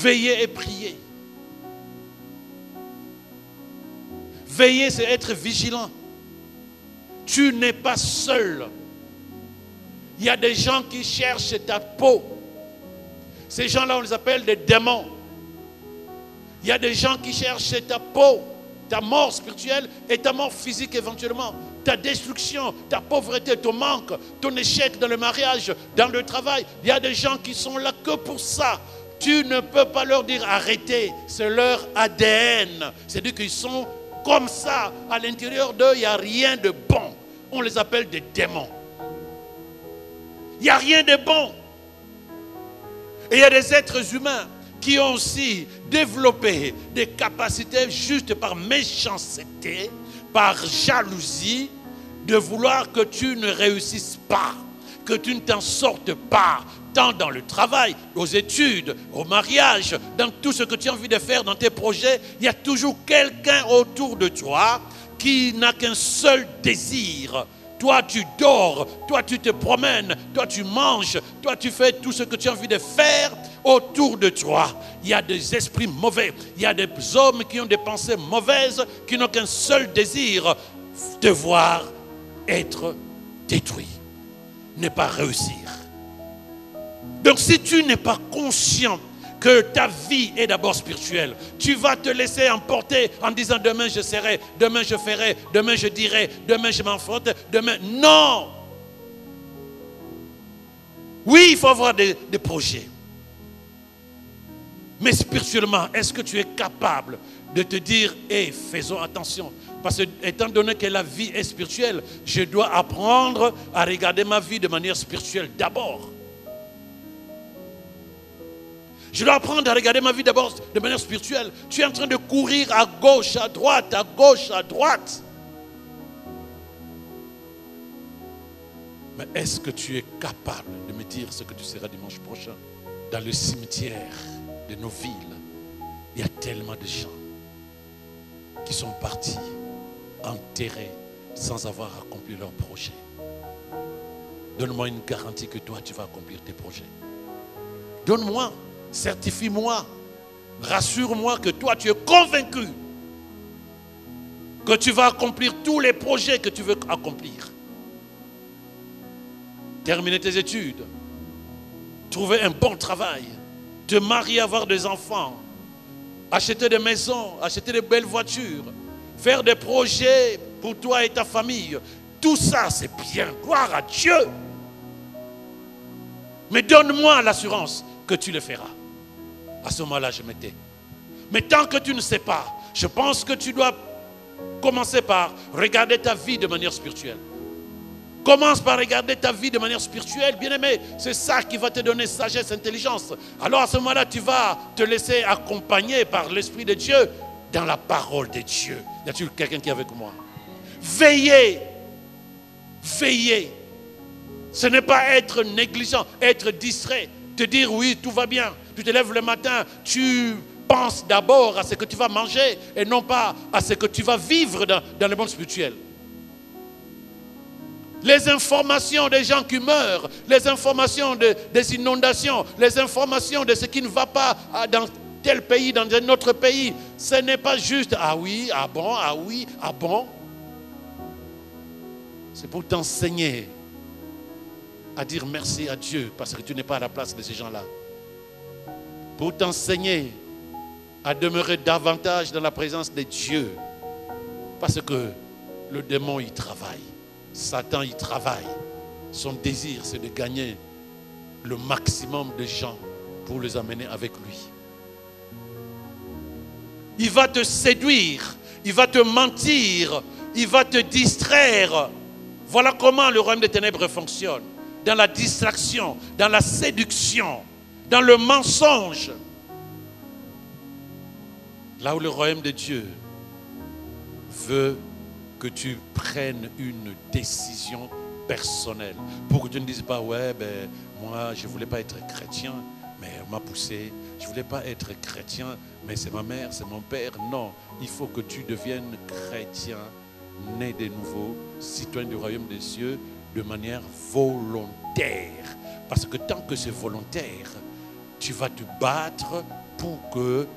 Veiller et prier. Veiller, c'est être vigilant. Tu n'es pas seul. Il y a des gens qui cherchent ta peau. Ces gens-là, on les appelle des démons. Il y a des gens qui cherchent ta peau, ta mort spirituelle et ta mort physique éventuellement. Ta destruction, ta pauvreté, ton manque, ton échec dans le mariage, dans le travail. Il y a des gens qui sont là que pour ça. Tu ne peux pas leur dire arrêtez. C'est leur ADN. C'est-à-dire qu'ils sont comme ça. À l'intérieur d'eux, il n'y a rien de bon. On les appelle des démons. Il n'y a rien de bon. Et il y a des êtres humains qui ont aussi développé des capacités juste par méchanceté, par jalousie, de vouloir que tu ne réussisses pas, que tu ne t'en sortes pas, tant dans le travail, aux études, au mariage, dans tout ce que tu as envie de faire dans tes projets. Il y a toujours quelqu'un autour de toi qui n'a qu'un seul désir. Toi, tu dors, toi, tu te promènes, toi, tu manges, toi, tu fais tout ce que tu as envie de faire. Autour de toi, il y a des esprits mauvais, il y a des hommes qui ont des pensées mauvaises, qui n'ont qu'un seul désir, de voir être détruit, ne pas réussir. Donc si tu n'es pas conscient que ta vie est d'abord spirituelle, tu vas te laisser emporter en disant demain je serai, demain je ferai, demain je dirai, demain je m'en frotte, demain... Non! Oui, il faut avoir des projets. Mais spirituellement, est-ce que tu es capable de te dire, hey, faisons attention. Parce que étant donné que la vie est spirituelle, je dois apprendre à regarder ma vie de manière spirituelle d'abord. Je dois apprendre à regarder ma vie d'abord de manière spirituelle. Tu es en train de courir à gauche, à droite, à gauche, à droite. Mais est-ce que tu es capable de me dire ce que tu seras dimanche prochain? Dans le cimetière de nos villes, il y a tellement de gens qui sont partis, enterrés, sans avoir accompli leur projet. Donne-moi une garantie que toi, tu vas accomplir tes projets. Donne-moi, certifie-moi, rassure-moi que toi, tu es convaincu que tu vas accomplir tous les projets que tu veux accomplir. Terminer tes études, trouver un bon travail, te marier, avoir des enfants, acheter des maisons, acheter de belles voitures, faire des projets pour toi et ta famille. Tout ça, c'est bien. Gloire à Dieu. Mais donne-moi l'assurance que tu le feras. À ce moment-là, je me tais. Mais tant que tu ne sais pas, je pense que tu dois commencer par regarder ta vie de manière spirituelle. Commence par regarder ta vie de manière spirituelle, bien-aimé. C'est ça qui va te donner sagesse, intelligence. Alors à ce moment-là, tu vas te laisser accompagner par l'Esprit de Dieu dans la parole de Dieu. Y a-t-il quelqu'un qui est avec moi? Veillez. Veillez. Ce n'est pas être négligent, être distrait. Te dire oui, tout va bien. Tu te lèves le matin, tu penses d'abord à ce que tu vas manger et non pas à ce que tu vas vivre dans le monde spirituel. Les informations des gens qui meurent, les informations des inondations, les informations de ce qui ne va pas dans tel pays, dans un autre pays, ce n'est pas juste ah oui, ah bon, ah oui, ah bon. C'est pour t'enseigner à dire merci à Dieu parce que tu n'es pas à la place de ces gens-là. Pour t'enseigner à demeurer davantage dans la présence de Dieu parce que le démon y travaille. Satan y travaille. Son désir, c'est de gagner le maximum de gens pour les amener avec lui. Il va te séduire, il va te mentir, il va te distraire. Voilà comment le royaume des ténèbres fonctionne. Dans la distraction, dans la séduction, dans le mensonge. Là où le royaume de Dieu veut que tu prennes une décision personnelle. Pour que tu ne dises pas, ouais, ben, moi, je ne voulais pas être chrétien, mais on m'a poussé. Je ne voulais pas être chrétien, mais c'est ma mère, c'est mon père. Non, il faut que tu deviennes chrétien, né de nouveau, citoyen du royaume des cieux, de manière volontaire. Parce que tant que c'est volontaire, tu vas te battre pour que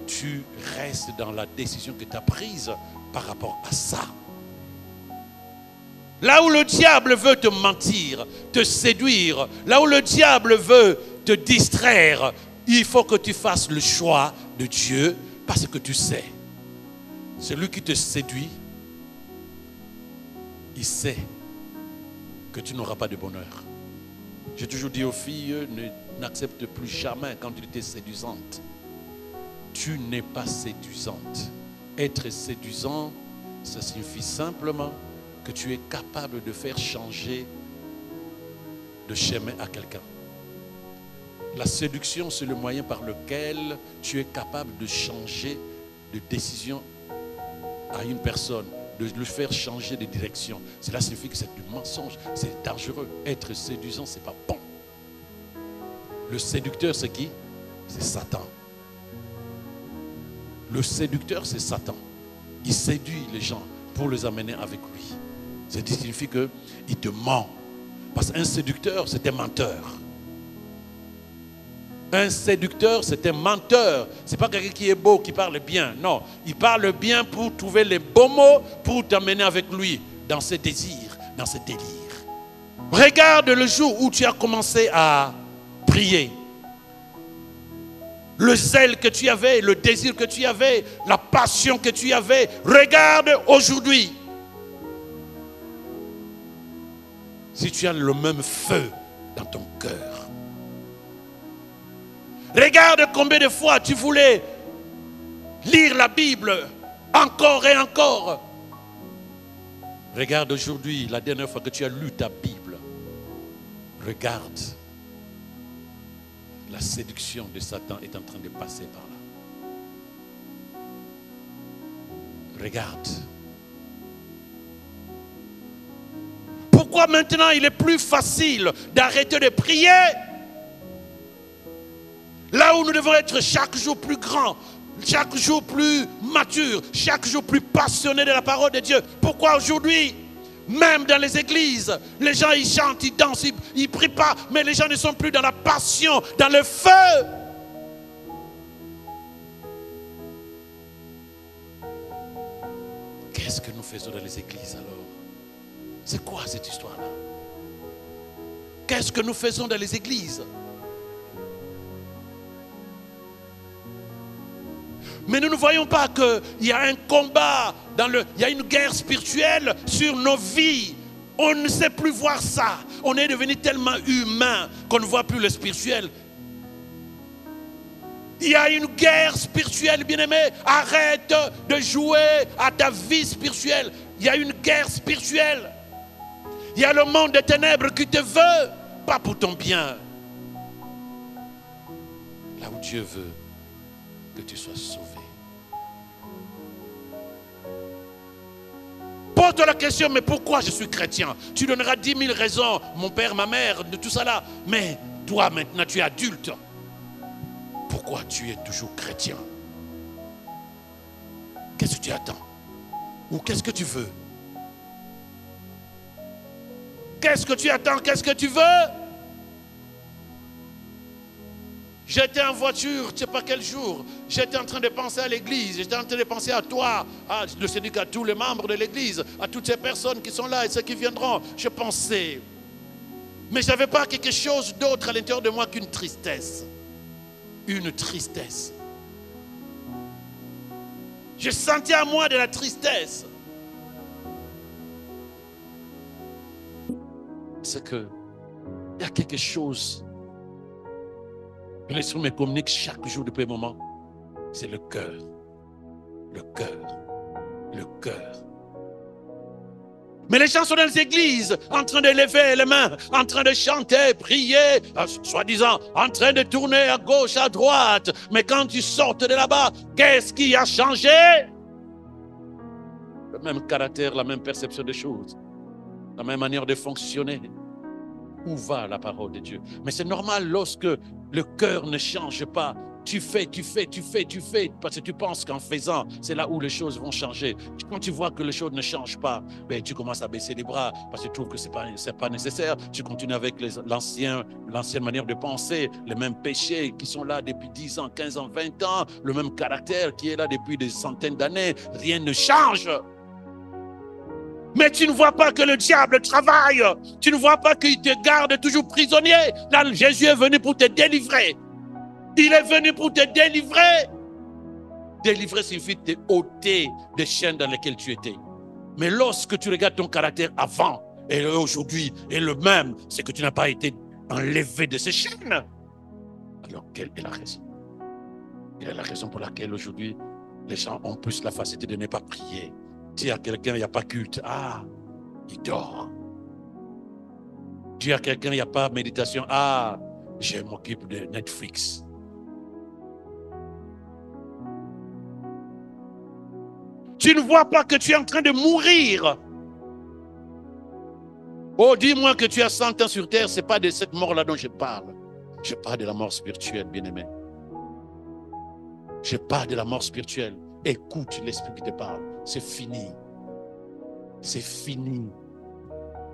tu restes dans la décision que tu as prise par rapport à ça. Là où le diable veut te mentir, te séduire, là où le diable veut te distraire, il faut que tu fasses le choix de Dieu parce que tu sais, celui qui te séduit, il sait que tu n'auras pas de bonheur. J'ai toujours dit aux filles, n'accepte plus jamais quand tu étais séduisante. Tu n'es pas séduisante. Être séduisant, ça signifie simplement que tu es capable de faire changer de chemin à quelqu'un. La séduction, c'est le moyen par lequel tu es capable de changer de décision à une personne, de le faire changer de direction. Cela signifie que c'est du mensonge, c'est dangereux. Être séduisant, c'est pas bon. Le séducteur, c'est qui? C'est Satan. Le séducteur, c'est Satan. Il séduit les gens pour les amener avec lui. Ça signifie qu'il te ment. Parce qu'un séducteur, c'est un menteur. Un séducteur, c'est un menteur. Ce n'est pas quelqu'un qui est beau, qui parle bien. Non, il parle bien pour trouver les beaux mots, pour t'amener avec lui dans ses désirs, dans ses délires. Regarde le jour où tu as commencé à prier. Le zèle que tu avais, le désir que tu avais, la passion que tu avais. Regarde aujourd'hui. Si tu as le même feu dans ton cœur. Regarde combien de fois tu voulais lire la Bible encore et encore. Regarde aujourd'hui la dernière fois que tu as lu ta Bible. Regarde. La séduction de Satan est en train de passer par là. Regarde. Pourquoi maintenant il est plus facile d'arrêter de prier? Là où nous devons être chaque jour plus grands, chaque jour plus matures, chaque jour plus passionnés de la parole de Dieu. Pourquoi aujourd'hui, même dans les églises, les gens ils chantent, ils dansent, ils ne prient pas, mais les gens ne sont plus dans la passion, dans le feu. Qu'est-ce que nous faisons dans les églises alors? C'est quoi cette histoire-là? Qu'est-ce que nous faisons dans les églises? Mais nous ne voyons pas qu'il y a un combat, il y a une guerre spirituelle sur nos vies. On ne sait plus voir ça. On est devenu tellement humain qu'on ne voit plus le spirituel. Il y a une guerre spirituelle, bien-aimé. Arrête de jouer à ta vie spirituelle. Il y a une guerre spirituelle. Il y a le monde des ténèbres qui te veut, pas pour ton bien. Là où Dieu veut que tu sois sauvé. Pose-toi la question, mais pourquoi je suis chrétien? Tu donneras 10 000 raisons, mon père, ma mère, de tout ça là. Mais toi maintenant tu es adulte. Pourquoi tu es toujours chrétien? Qu'est-ce que tu attends? Ou qu'est-ce que tu veux? Qu'est-ce que tu attends? Qu'est-ce que tu veux? J'étais en voiture, je ne sais pas quel jour, j'étais en train de penser à l'église, j'étais en train de penser à toi, à le Seigneur, à tous les membres de l'église, à toutes ces personnes qui sont là et ceux qui viendront. Je pensais, mais je n'avais pas quelque chose d'autre à l'intérieur de moi qu'une tristesse. Une tristesse. Je sentais à moi de la tristesse. C'est que il y a quelque chose. L'Esprit me communique chaque jour depuis un moment. C'est le cœur. Le cœur. Le cœur. Mais les gens sont dans les églises, en train de lever les mains, en train de chanter, prier, soi-disant, en train de tourner à gauche, à droite. Mais quand tu sortes de là-bas, qu'est-ce qui a changé? Le même caractère, la même perception des choses, la même manière de fonctionner. Où va la parole de Dieu? Mais c'est normal lorsque le cœur ne change pas. Tu fais, parce que tu penses qu'en faisant, c'est là où les choses vont changer. Quand tu vois que les choses ne changent pas, ben, tu commences à baisser les bras parce que tu trouves que ce n'est pas nécessaire. Tu continues avec l'ancienne manière de penser, les mêmes péchés qui sont là depuis 10 ans, 15 ans, 20 ans, le même caractère qui est là depuis des centaines d'années. Rien ne change. Mais tu ne vois pas que le diable travaille. Tu ne vois pas qu'il te garde toujours prisonnier. Là, Jésus est venu pour te délivrer. Il est venu pour te délivrer. Délivrer signifie te ôter des chaînes dans lesquelles tu étais. Mais lorsque tu regardes ton caractère avant et aujourd'hui est le même, c'est que tu n'as pas été enlevé de ces chaînes. Alors, quelle est la raison? Quelle est la raison pour laquelle aujourd'hui les gens ont plus la facilité de ne pas prier? Dis à quelqu'un, il n'y a pas culte. Ah, il dort. Dis à quelqu'un, il n'y a pas méditation. Ah, je m'occupe de Netflix. Tu ne vois pas que tu es en train de mourir. Oh, dis-moi que tu as 100 ans sur terre, ce n'est pas de cette mort-là dont je parle. Je parle de la mort spirituelle, bien-aimé. Je parle de la mort spirituelle. Écoute l'Esprit qui te parle. C'est fini. C'est fini.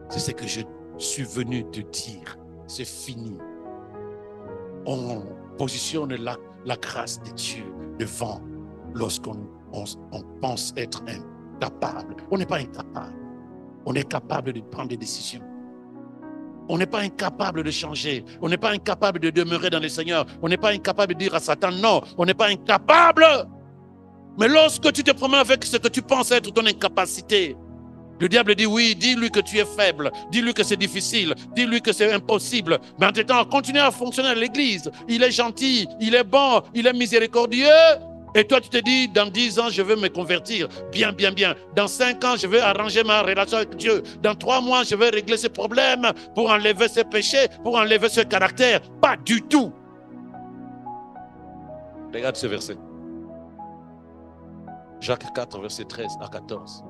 C'est ce que je suis venu te dire. C'est fini. On positionne la grâce de Dieu devant lorsqu'on pense être incapable. On n'est pas incapable. On est capable de prendre des décisions. On n'est pas incapable de changer. On n'est pas incapable de demeurer dans le Seigneur. On n'est pas incapable de dire à Satan non. On n'est pas incapable. Mais lorsque tu te promènes avec ce que tu penses être ton incapacité, le diable dit oui, dis-lui que tu es faible, dis-lui que c'est difficile, dis-lui que c'est impossible. Mais en temps, continue à fonctionner à l'église. Il est gentil, il est bon, il est miséricordieux. Et toi, tu te dis, dans 10 ans, je veux me convertir. Bien, bien, bien. Dans 5 ans, je vais arranger ma relation avec Dieu. Dans 3 mois, je vais régler ce problème pour enlever ce péché, pour enlever ce caractère. Pas du tout. Regarde ce verset. Jacques 4, verset 13 à 14.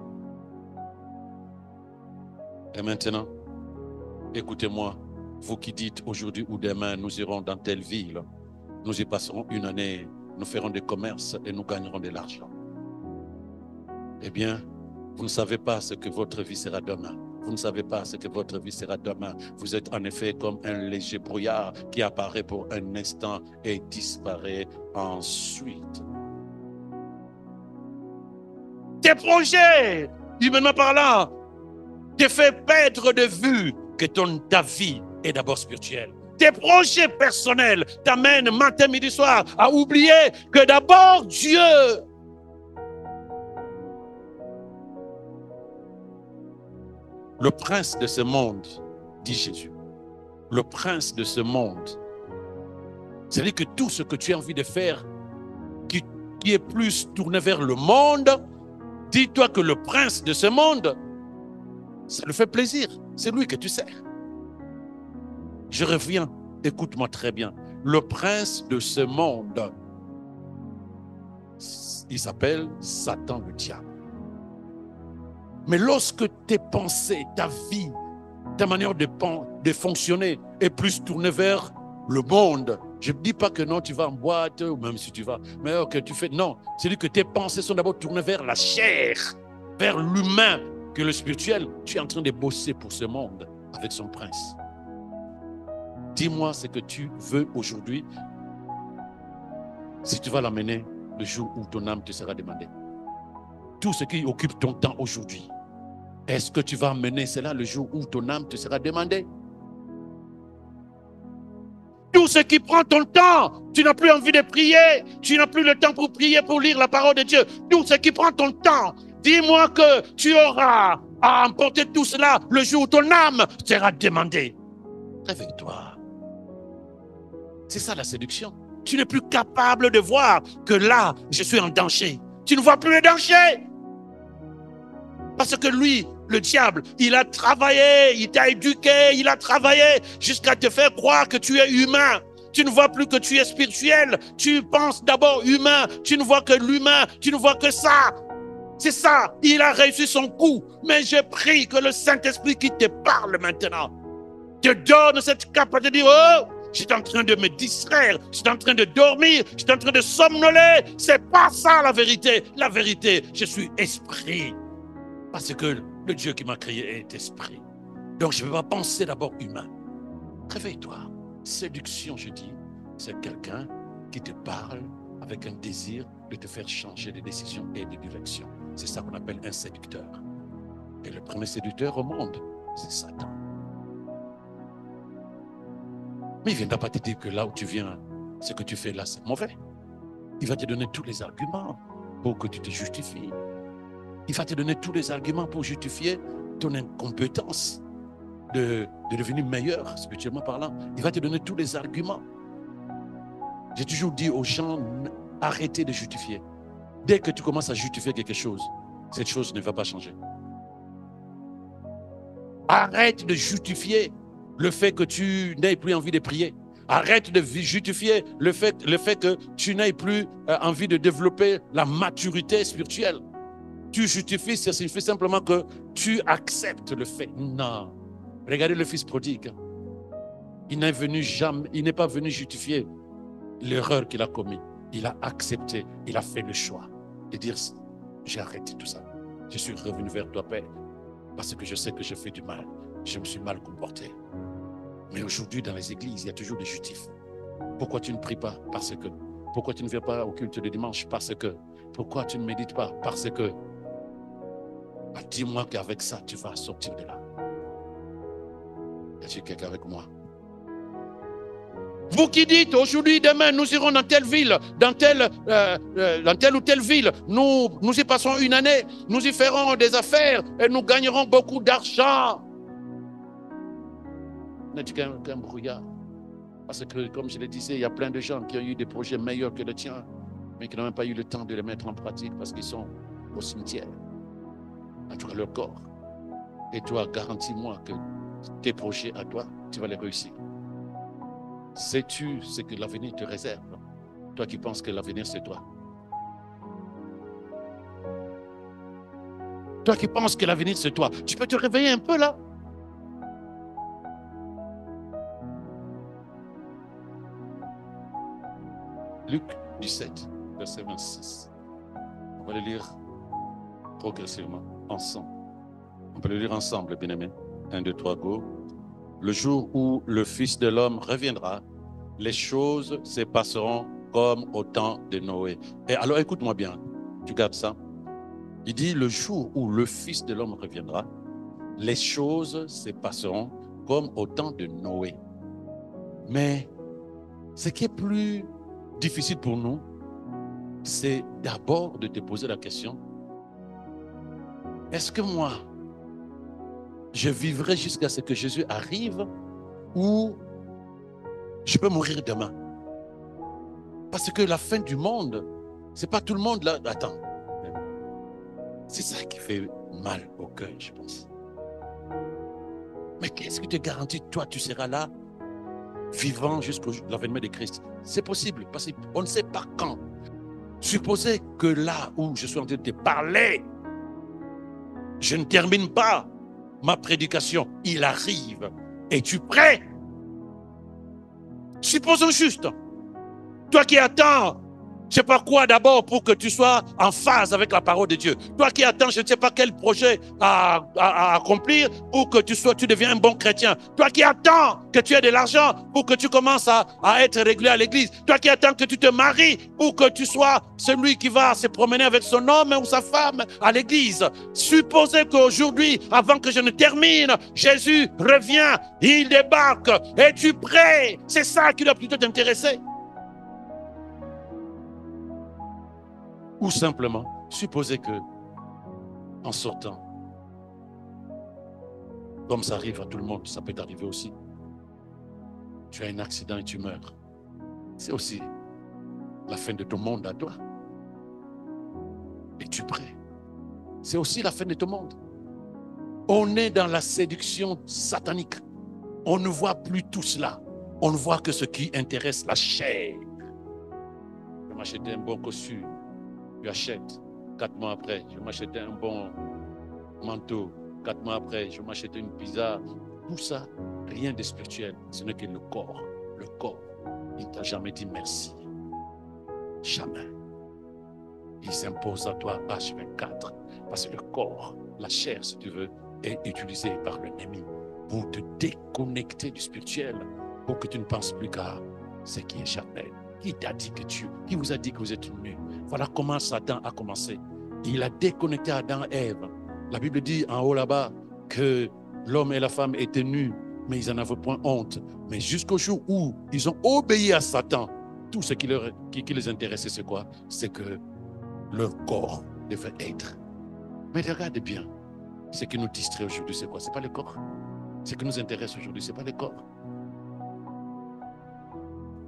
Et maintenant, écoutez-moi, vous qui dites aujourd'hui ou demain, nous irons dans telle ville, nous y passerons une année, nous ferons des commerces et nous gagnerons de l'argent. Eh bien, vous ne savez pas ce que votre vie sera demain. Vous ne savez pas ce que votre vie sera demain. Vous êtes en effet comme un léger brouillard qui apparaît pour un instant et disparaît ensuite. Tes projets, humainement parlant, te fait perdre de vue que ta vie est d'abord spirituelle. Tes projets personnels t'amènent matin, midi, soir à oublier que d'abord Dieu. Le prince de ce monde, dit Jésus, le prince de ce monde, c'est-à-dire que tout ce que tu as envie de faire, qui est plus tourné vers le monde, dis-toi que le prince de ce monde, ça lui fait plaisir. C'est lui que tu sers. Je reviens. Écoute-moi très bien. Le prince de ce monde, il s'appelle Satan le diable. Mais lorsque tes pensées, ta vie, ta manière de fonctionner est plus tournée vers le monde, je ne dis pas que non, tu vas en boîte, ou même si tu vas, mais que tu fais, non. C'est-à-dire que tes pensées sont d'abord tournées vers la chair, vers l'humain, que le spirituel, tu es en train de bosser pour ce monde avec son prince. Dis-moi ce que tu veux aujourd'hui, si tu vas l'amener le jour où ton âme te sera demandée. Tout ce qui occupe ton temps aujourd'hui, est-ce que tu vas amener cela le jour où ton âme te sera demandée? Tout ce qui prend ton temps, tu n'as plus envie de prier, tu n'as plus le temps pour prier, pour lire la parole de Dieu. Tout ce qui prend ton temps, dis-moi que tu auras à emporter tout cela le jour où ton âme sera demandée. Réveille-toi. C'est ça la séduction. Tu n'es plus capable de voir que là, je suis en danger. Tu ne vois plus le danger. Parce que lui, le diable, il a travaillé, il t'a éduqué, il a travaillé jusqu'à te faire croire que tu es humain. Tu ne vois plus que tu es spirituel. Tu penses d'abord humain. Tu ne vois que l'humain. Tu ne vois que ça. C'est ça. Il a réussi son coup. Mais je prie que le Saint-Esprit qui te parle maintenant te donne cette capacité de dire, oh, j'étais en train de me distraire, j'étais en train de dormir, j'étais en train de somnoler. C'est pas ça la vérité. La vérité, je suis esprit. Parce que le Dieu qui m'a créé est esprit. Donc je ne vais pas penser d'abord humain. Réveille-toi. Séduction, je dis, c'est quelqu'un qui te parle avec un désir de te faire changer de décision et de direction. C'est ça qu'on appelle un séducteur. Et le premier séducteur au monde, c'est Satan. Mais il ne viendra pas te dire que là où tu viens, ce que tu fais là, c'est mauvais. Il va te donner tous les arguments pour que tu te justifies. Il va te donner tous les arguments pour justifier ton incompétence de devenir meilleur, spirituellement parlant. Il va te donner tous les arguments. J'ai toujours dit aux gens, arrêtez de justifier. Dès que tu commences à justifier quelque chose, cette chose ne va pas changer. Arrête de justifier le fait que tu n'aies plus envie de prier. Arrête de justifier le fait que tu n'aies plus envie de développer la maturité spirituelle. Tu justifies, ça signifie simplement que tu acceptes le fait. Non. Regardez le fils prodigue. Il n'est pas venu justifier l'erreur qu'il a commise. Il a accepté, il a fait le choix de dire, j'ai arrêté tout ça. Je suis revenu vers toi, Père, parce que je sais que j'ai fait du mal. Je me suis mal comporté. Mais aujourd'hui, dans les églises, il y a toujours des justifs. Pourquoi tu ne pries pas? Parce que. Pourquoi tu ne viens pas au culte de dimanche? Parce que. Pourquoi tu ne médites pas? Parce que. Ah, dis-moi qu'avec ça, tu vas sortir de là. Y a-t-il quelqu'un avec moi? Vous qui dites, aujourd'hui, demain, nous irons dans telle ville, dans telle ou telle ville, nous y passons une année, nous y ferons des affaires et nous gagnerons beaucoup d'argent. N'est-ce qu'un brouillard? Parce que, comme je le disais, il y a plein de gens qui ont eu des projets meilleurs que le tien, mais qui n'ont même pas eu le temps de les mettre en pratique parce qu'ils sont au cimetière, en tout cas leur corps. Et toi, garantis-moi que tes projets à toi, tu vas les réussir. Sais-tu ce que l'avenir te réserve? Toi qui penses que l'avenir c'est toi. Toi qui penses que l'avenir c'est toi. Tu peux te réveiller un peu là? Luc 17, verset 26. On va le lire progressivement, ensemble. On peut le lire ensemble, bien-aimés. 1, 2, 3, go. Le jour où le Fils de l'homme reviendra, les choses se passeront comme au temps de Noé. Et alors, écoute-moi bien, tu gardes ça. Il dit, le jour où le Fils de l'homme reviendra, les choses se passeront comme au temps de Noé. Mais ce qui est plus difficile pour nous, c'est d'abord de te poser la question, est-ce que moi, je vivrai jusqu'à ce que Jésus arrive ou je peux mourir demain? Parce que la fin du monde, c'est pas tout le monde là. Attends. C'est ça qui fait mal au cœur, je pense. Mais qu'est-ce qui te garantit, toi, tu seras là, vivant jusqu'à l'avènement de Christ? C'est possible, parce qu'on ne sait pas quand. Supposez que là où je suis en train de te parler, je ne termine pas ma prédication, il arrive. Es-tu prêt? Supposons juste, toi qui attends, je ne sais pas quoi d'abord pour que tu sois en phase avec la parole de Dieu. Toi qui attends, je ne sais pas quel projet à accomplir pour que tu deviens un bon chrétien. Toi qui attends que tu aies de l'argent pour que tu commences à être régulier à l'église. Toi qui attends que tu te maries pour que tu sois celui qui va se promener avec son homme ou sa femme à l'église. Supposez qu'aujourd'hui, avant que je ne termine, Jésus revient, il débarque. Es-tu prêt? C'est ça qui doit plutôt t'intéresser. Ou simplement, supposez que, en sortant, comme ça arrive à tout le monde, ça peut t'arriver aussi, tu as un accident et tu meurs. C'est aussi la fin de ton monde à toi. Es-tu prêt? C'est aussi la fin de ton monde. On est dans la séduction satanique. On ne voit plus tout cela. On ne voit que ce qui intéresse la chair. Je vais m'acheter un bon costume. Tu achètes, 4 mois après, je vais m'acheter un bon manteau. 4 mois après, je vais m'acheter une pizza. Tout ça, rien de spirituel, ce n'est que le corps. Le corps. t'a jamais dit merci. Jamais. Il s'impose à toi H24 parce que le corps, la chair, si tu veux, est utilisé par l'ennemi pour te déconnecter du spirituel, pour que tu ne penses plus qu'à ce qui est charnel. Qui t'a dit qui vous a dit que vous êtes nus? Voilà comment Satan a commencé. Il a déconnecté Adam et Ève. La Bible dit en haut là-bas que l'homme et la femme étaient nus, mais ils n'en avaient point honte. Mais jusqu'au jour où ils ont obéi à Satan, tout ce qui les intéressait, c'est quoi? C'est que leur corps devait être. Mais regardez bien, ce qui nous distrait aujourd'hui, c'est quoi? Ce n'est pas le corps. Ce qui nous intéresse aujourd'hui, ce n'est pas le corps.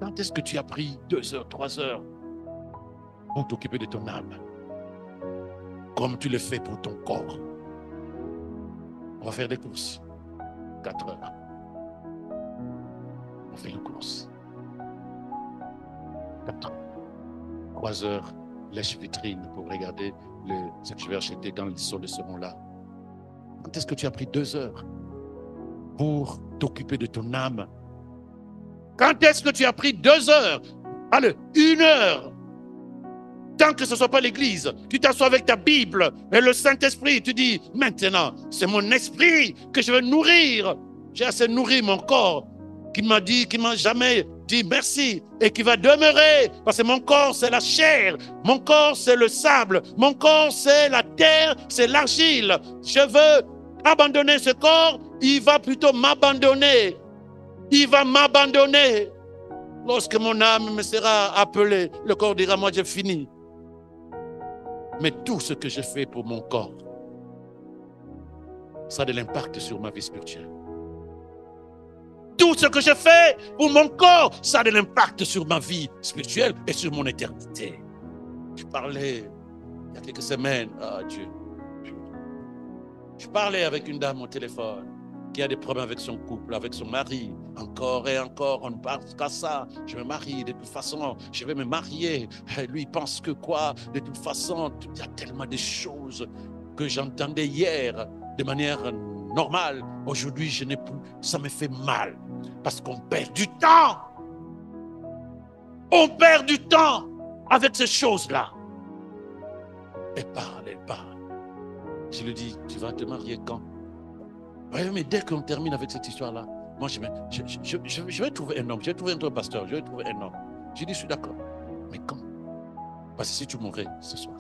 Quand est-ce que tu as pris 2 heures, 3 heures pour t'occuper de ton âme, comme tu le fais pour ton corps? On va faire des courses. 4 heures. On fait une course. 4 heures. 3 heures, lèche-vitrine pour regarder ce que je vais acheter dans le sol de ce moment-là. Quand est-ce que tu as pris 2 heures pour t'occuper de ton âme? Quand est-ce que tu as pris 2 heures? Allez, 1 heure. Tant que ce ne soit pas l'église, tu t'assois avec ta Bible et le Saint-Esprit, tu dis, maintenant, c'est mon esprit que je veux nourrir. J'ai assez nourri mon corps qui m'a jamais dit merci et qui va demeurer parce que mon corps, c'est la chair, mon corps, c'est le sable, mon corps, c'est la terre, c'est l'argile. Je veux abandonner ce corps, il va plutôt m'abandonner. Il va m'abandonner. Lorsque mon âme me sera appelée, le corps dira, moi j'ai fini. Mais tout ce que je fais pour mon corps, ça a de l'impact sur ma vie spirituelle. Tout ce que je fais pour mon corps, ça a de l'impact sur ma vie spirituelle et sur mon éternité. Je parlais il y a quelques semaines, Dieu. Je parlais avec une dame au téléphone qui a des problèmes avec son couple, avec son mari. Encore et encore, on ne parle qu'à ça. Je me marie, de toute façon, je vais me marier. Lui, il pense que quoi? De toute façon, il y a tellement de choses que j'entendais hier de manière normale. Aujourd'hui, je n'ai plus. Ça me fait mal parce qu'on perd du temps. On perd du temps avec ces choses-là. Elle parle, elle parle. Je lui dis, tu vas te marier quand? Oui, mais dès qu'on termine avec cette histoire-là, moi, je vais trouver un homme, je vais trouver un pasteur, je vais trouver un homme. J'ai dit, je suis d'accord. Mais quand? Parce que si tu mourrais ce soir.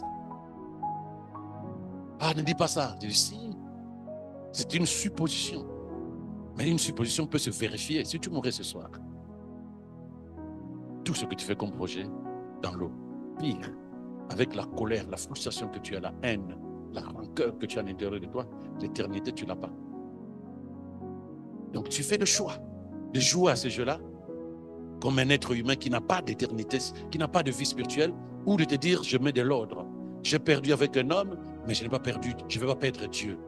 Ah, ne dis pas ça. Je dis, si. C'est une supposition. Mais une supposition peut se vérifier. Si tu mourrais ce soir, tout ce que tu fais comme projet, dans l'eau, pire, avec la colère, la frustration que tu as, la haine, la rancœur que tu as à l'intérieur de toi, l'éternité, tu ne l'as pas. Donc tu fais le choix de jouer à ce jeu-là comme un être humain qui n'a pas d'éternité, qui n'a pas de vie spirituelle, ou de te dire, je mets de l'ordre. J'ai perdu avec un homme, mais je n'ai pas perdu, je ne vais pas perdre Dieu.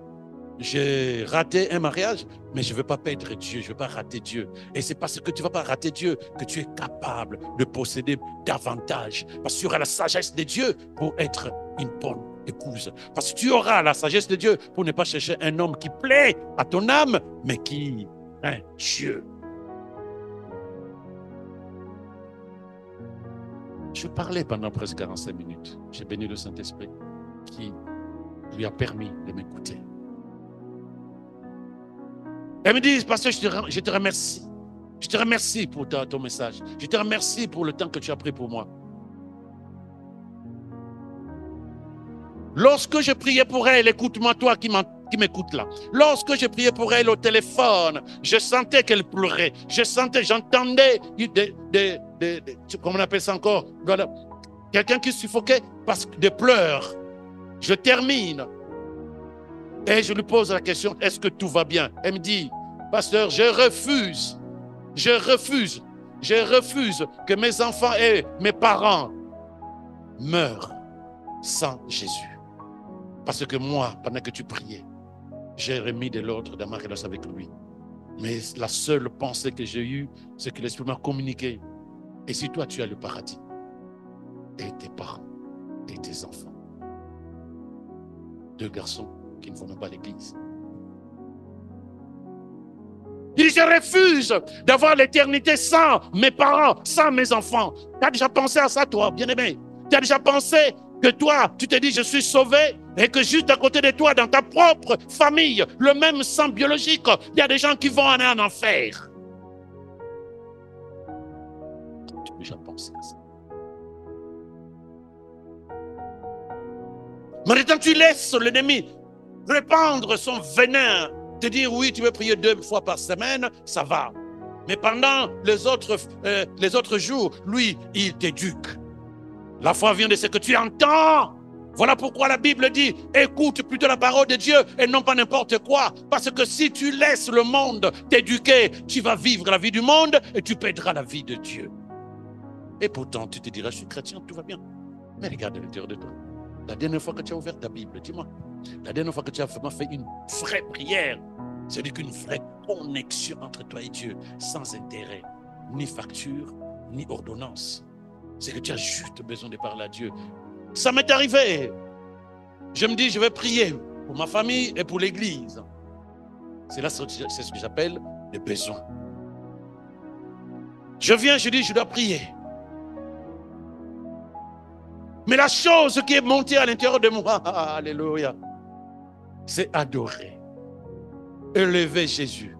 J'ai raté un mariage, mais je ne veux pas perdre Dieu, je ne veux pas rater Dieu. Et c'est parce que tu ne vas pas rater Dieu que tu es capable de posséder davantage. Parce que tu auras la sagesse de Dieu pour être une bonne épouse. Parce que tu auras la sagesse de Dieu pour ne pas chercher un homme qui plaît à ton âme, mais qui est Dieu. Je parlais pendant presque 45 minutes. J'ai béni le Saint-Esprit qui lui a permis de m'écouter. Elle me dit, pasteur, je te remercie. Je te remercie pour ton message. Je te remercie pour le temps que tu as pris pour moi. Lorsque je priais pour elle, écoute-moi, toi qui m'écoutes là. Lorsque je priais pour elle au téléphone, je sentais qu'elle pleurait. J'entendais comment on appelle ça encore? Quelqu'un qui suffoquait parce que des pleurs. Je termine. Et je lui pose la question, est-ce que tout va bien? Elle me dit, pasteur, je refuse que mes enfants et mes parents meurent sans Jésus. Parce que moi, pendant que tu priais, j'ai remis de l'ordre dans ma relation avec lui. Mais la seule pensée que j'ai eue, c'est que l'Esprit m'a communiqué. Et si toi, tu as le paradis, et tes parents, et tes enfants, 2 garçons qui ne vont même pas à l'église. Il dit, je refuse d'avoir l'éternité sans mes parents, sans mes enfants. Tu as déjà pensé à ça, toi, bien-aimé? Tu as déjà pensé que toi, tu te dis, je suis sauvé, et que juste à côté de toi, dans ta propre famille, le même sang biologique, il y a des gens qui vont aller en enfer. Tu as déjà pensé à ça? Maintenant, tu laisses l'ennemi répandre son venin, te dire, oui, tu veux prier 2 fois par semaine, ça va. Mais pendant les autres jours, lui, il t'éduque. La foi vient de ce que tu entends. Voilà pourquoi la Bible dit, écoute plutôt la parole de Dieu et non pas n'importe quoi. Parce que si tu laisses le monde t'éduquer, tu vas vivre la vie du monde et tu perdras la vie de Dieu. Et pourtant, tu te diras, je suis chrétien, tout va bien. Mais regarde à l'intérieur de toi. La dernière fois que tu as ouvert ta Bible, dis-moi, la dernière fois que tu as vraiment fait une vraie prière, c'est-à-dire qu'une vraie connexion entre toi et Dieu, sans intérêt, ni facture, ni ordonnance. C'est que tu as juste besoin de parler à Dieu. Ça m'est arrivé. Je me dis, je vais prier pour ma famille et pour l'église. C'est ce que j'appelle le besoin. Je viens, je dis, je dois prier. Mais la chose qui est montée à l'intérieur de moi, alléluia, c'est adorer, élever Jésus,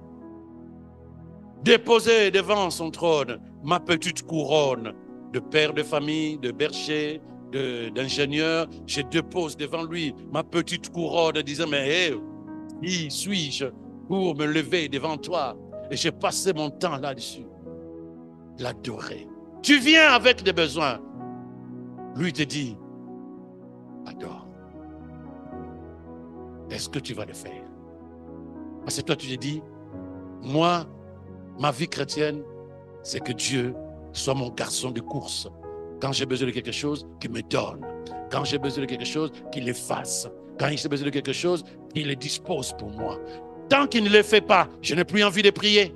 déposer devant son trône ma petite couronne de père de famille, de berger, d'ingénieur. Je dépose devant lui ma petite couronne disant, mais qui suis-je pour me lever devant toi? Et j'ai passé mon temps là-dessus, l'adorer. Tu viens avec des besoins. Lui te dit, adore. Est-ce que tu vas le faire? Parce que toi, tu te dis, moi, ma vie chrétienne, c'est que Dieu soit mon garçon de course. Quand j'ai besoin de quelque chose, qu'il me donne. Quand j'ai besoin de quelque chose, qu'il le fasse. Quand j'ai besoin de quelque chose, qu'il le dispose pour moi. Tant qu'il ne le fait pas, je n'ai plus envie de prier.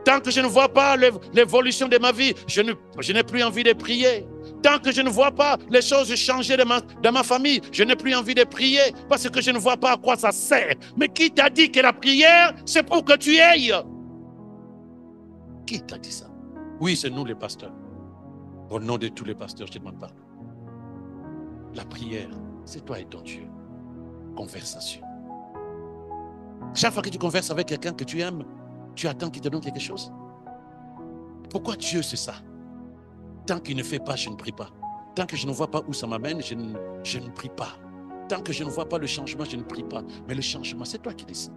Tant que je ne vois pas l'évolution de ma vie, je n'ai plus envie de prier. Tant que je ne vois pas les choses changer dans ma famille, je n'ai plus envie de prier parce que je ne vois pas à quoi ça sert. Mais qui t'a dit que la prière, c'est pour que tu ailles? Qui t'a dit ça? Oui, c'est nous les pasteurs. Au nom de tous les pasteurs, je te demande pardon. La prière, c'est toi et ton Dieu. Conversation. Chaque fois que tu converses avec quelqu'un que tu aimes, tu attends qu'il te donne quelque chose. Pourquoi Dieu c'est ça? Tant qu'il ne fait pas, je ne prie pas. Tant que je ne vois pas où ça m'amène, je ne prie pas. Tant que je ne vois pas le changement, je ne prie pas. Mais le changement, c'est toi qui décides.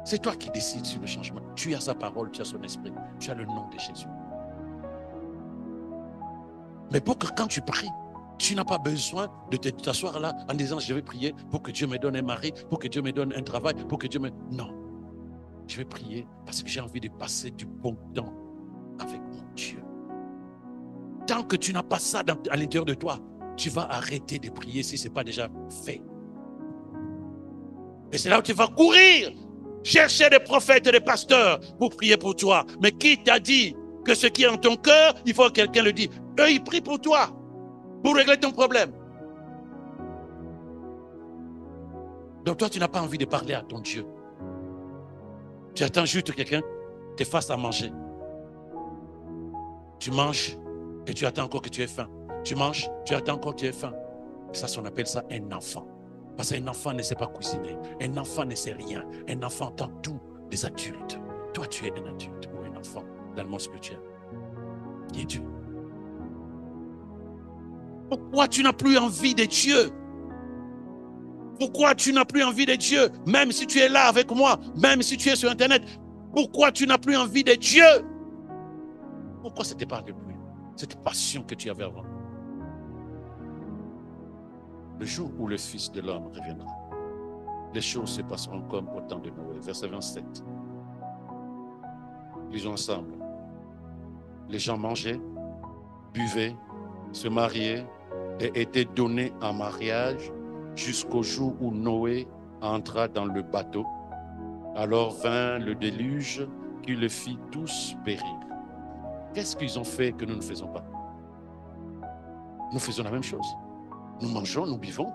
C'est toi qui décides sur le changement. Tu as sa parole, tu as son esprit, tu as le nom de Jésus. Mais pour que quand tu pries, tu n'as pas besoin de t'asseoir là en disant je vais prier pour que Dieu me donne un mari, pour que Dieu me donne un travail, pour que Dieu me... Non. Je vais prier parce que j'ai envie de passer du bon temps avec mon Dieu. Tant que tu n'as pas ça à l'intérieur de toi, tu vas arrêter de prier si ce n'est pas déjà fait. Et c'est là où tu vas courir, chercher des prophètes et des pasteurs pour prier pour toi. Mais qui t'a dit que ce qui est en ton cœur, il faut que quelqu'un le dise? Eux, ils prient pour toi, pour régler ton problème. Donc toi, tu n'as pas envie de parler à ton Dieu. Tu attends juste que quelqu'un te fasse à manger. Tu manges et tu attends encore que tu aies faim. Tu manges, tu attends encore que tu aies faim. Ça, on appelle ça un enfant. Parce qu'un enfant ne sait pas cuisiner. Un enfant ne sait rien. Un enfant entend tout des adultes. Toi, tu es un adulte ou un enfant dans le monde spirituel. Qui est Dieu? Pourquoi tu n'as plus envie de Dieu? Pourquoi tu n'as plus envie de Dieu? Même si tu es là avec moi, même si tu es sur Internet, pourquoi tu n'as plus envie de Dieu? Pourquoi ça ne t'épargne plus? Cette passion que tu avais avant. Le jour où le Fils de l'homme reviendra, les choses se passeront comme au temps de Noé. Verset 27. Lisons ensemble. Les gens mangeaient, buvaient, se mariaient et étaient donnés en mariage jusqu'au jour où Noé entra dans le bateau. Alors vint le déluge qui les fit tous périr. Qu'est-ce qu'ils ont fait que nous ne faisons pas? Nous faisons la même chose. Nous mangeons, nous buvons,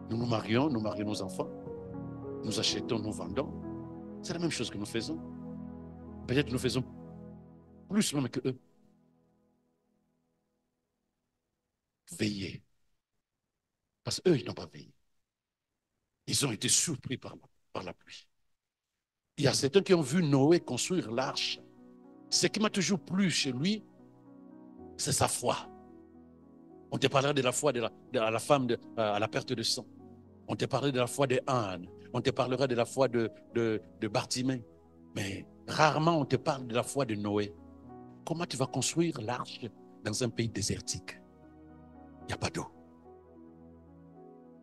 nous nous marions nos enfants, nous achetons, nous vendons. C'est la même chose que nous faisons. Peut-être nous faisons plus même que eux. Veillez. Parce qu'eux, ils n'ont pas veillé. Ils ont été surpris par la pluie. Il y a certains qui ont vu Noé construire l'arche. Ce qui m'a toujours plu chez lui, c'est sa foi. On te parlera de la foi de la femme à la perte de sang. On te parlera de la foi de Anne. On te parlera de la foi de Bartimée. Mais rarement on te parle de la foi de Noé. Comment tu vas construire l'arche dans un pays désertique? Il n'y a pas d'eau.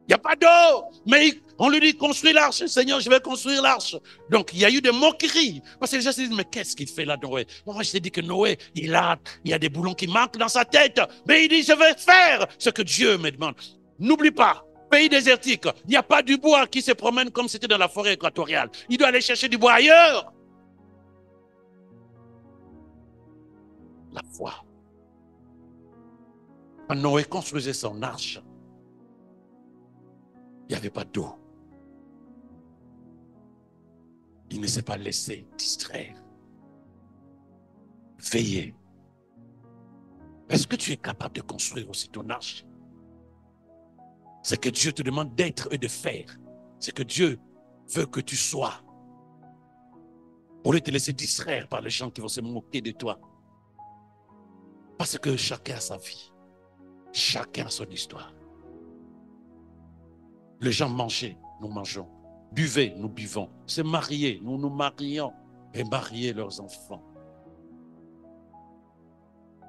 Il n'y a pas d'eau. Mais on lui dit, construis l'arche. Seigneur, je vais construire l'arche. Donc, il y a eu des moqueries. Parce que les gens se disent, mais qu'est-ce qu'il fait là, Noé? Moi, je t'ai dit que Noé, il y a des boulons qui manquent dans sa tête. Mais il dit, je vais faire ce que Dieu me demande. N'oublie pas, pays désertique, il n'y a pas du bois qui se promène comme c'était dans la forêt équatoriale. Il doit aller chercher du bois ailleurs. La foi. Quand Noé construisait son arche, il n'y avait pas d'eau. Il ne s'est pas laissé distraire. Veillez. Est-ce que tu es capable de construire aussi ton arche? C'est que Dieu te demande d'être et de faire. C'est que Dieu veut que tu sois. Au lieu de te laisser distraire par les gens qui vont se moquer de toi. Parce que chacun a sa vie. Chacun a son histoire. Les gens mangeaient, nous mangeons. Buvaient, nous buvons. Se mariaient, nous nous marions. Et mariaient leurs enfants.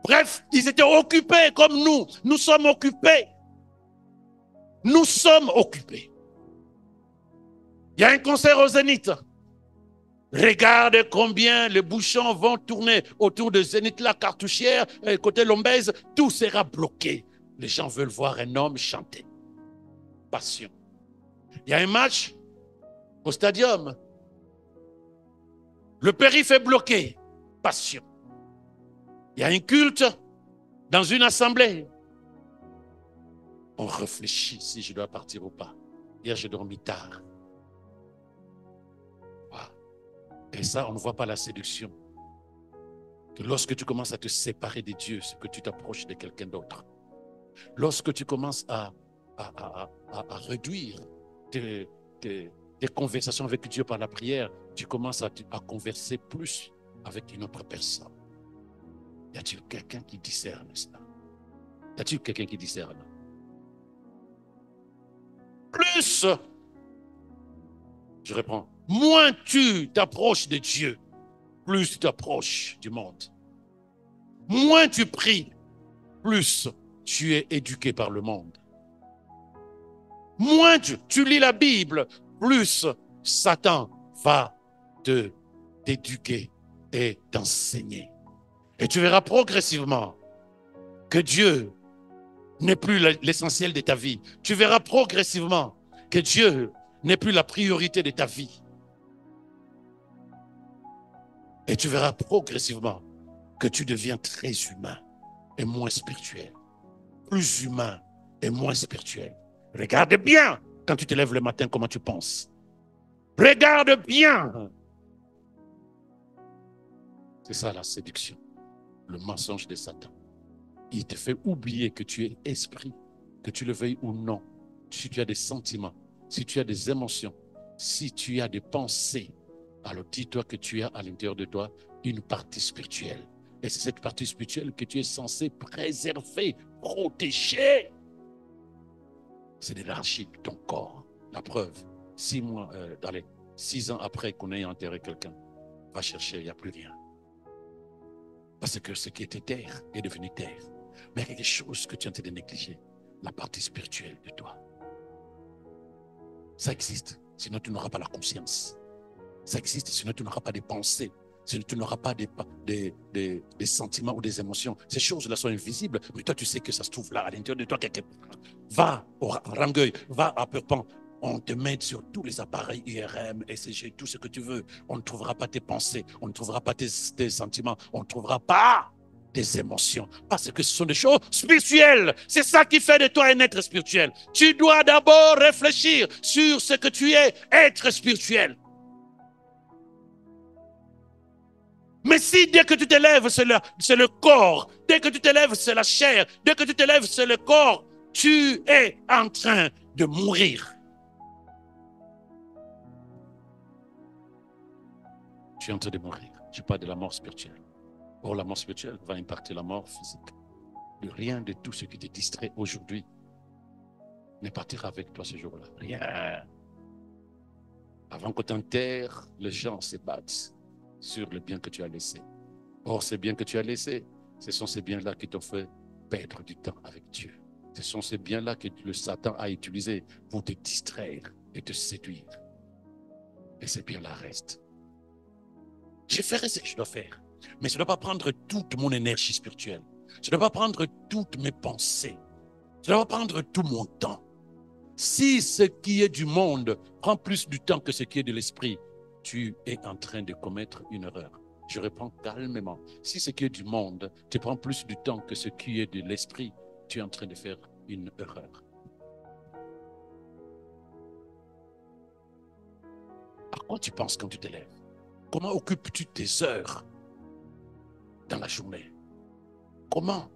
Bref, ils étaient occupés comme nous. Nous sommes occupés. Nous sommes occupés. Il y a un concert au Zénith. Regarde combien les bouchons vont tourner autour de Zénith, la Cartouchière, côté Lombez. Tout sera bloqué. Les gens veulent voir un homme chanter. Passion. Il y a un match au stadium. Le périph' est bloqué. Passion. Il y a un culte dans une assemblée. On réfléchit si je dois partir ou pas. Hier, j'ai dormi tard. Et ça, on ne voit pas la séduction. Que lorsque tu commences à te séparer de Dieu, c'est que tu t'approches de quelqu'un d'autre. Lorsque tu commences à réduire tes conversations avec Dieu par la prière, tu commences à converser plus avec une autre personne. Y a-t-il quelqu'un qui discerne cela? Y a-t-il quelqu'un qui discerne? Plus, je reprends, moins tu t'approches de Dieu, plus tu t'approches du monde. Moins tu pries, plus tu es éduqué par le monde. Moins tu lis la Bible, plus Satan va t'éduquer et t'enseigner. Et tu verras progressivement que Dieu n'est plus l'essentiel de ta vie. Tu verras progressivement que Dieu n'est plus la priorité de ta vie. Et tu verras progressivement que tu deviens très humain et moins spirituel. Plus humain et moins spirituel. Regarde bien quand tu te lèves le matin comment tu penses. Regarde bien. C'est ça la séduction, le mensonge de Satan. Il te fait oublier que tu es esprit, que tu le veuilles ou non. Si tu as des sentiments, si tu as des émotions, si tu as des pensées, alors dis-toi que tu as à l'intérieur de toi une partie spirituelle. Et c'est cette partie spirituelle que tu es censé préserver, protéger. C'est l'élargie de ton corps. La preuve, 6 mois, 6 ans après qu'on ait enterré quelqu'un, va chercher, il n'y a plus rien. Parce que ce qui était terre est devenu terre. Mais il y a quelque chose que tu es en train de négliger, la partie spirituelle de toi. Ça existe, sinon tu n'auras pas la conscience. Ça existe, sinon tu n'auras pas des pensées, sinon tu n'auras pas des sentiments ou des émotions. Ces choses-là sont invisibles, mais toi tu sais que ça se trouve là, à l'intérieur de toi. Va au Rangueil, va à Purpan. On te met sur tous les appareils IRM, ECG, tout ce que tu veux. On ne trouvera pas tes pensées, on ne trouvera pas tes sentiments, on ne trouvera pas tes émotions. Parce que ce sont des choses spirituelles. C'est ça qui fait de toi un être spirituel. Tu dois d'abord réfléchir sur ce que tu es, être spirituel. Mais si dès que tu te lèves, c'est le corps, dès que tu te lèves, c'est la chair, dès que tu te lèves, c'est le corps, tu es en train de mourir. Tu es en train de mourir. Je parle de la mort spirituelle. Or, la mort spirituelle va impacter la mort physique. De rien de tout ce qui te distrait aujourd'hui ne partira avec toi ce jour-là. Rien. Avant que tu enterres, les gens se battent sur le bien que tu as laissé. Or, ces biens que tu as laissés, ce sont ces biens-là qui t'ont fait perdre du temps avec Dieu. Ce sont ces biens-là que le Satan a utilisés pour te distraire et te séduire. Et ces biens-là restent. Je ferai ce que je dois faire. Mais je ne dois pas prendre toute mon énergie spirituelle. Je ne dois pas prendre toutes mes pensées. Je ne dois pas prendre tout mon temps. Si ce qui est du monde prend plus du temps que ce qui est de l'esprit, tu es en train de commettre une erreur. Je réponds calmement. Si ce qui est du monde te prend plus du temps que ce qui est de l'esprit, tu es en train de faire une erreur. À quoi tu penses quand tu te lèves? Comment occupes-tu tes heures dans la journée? Comment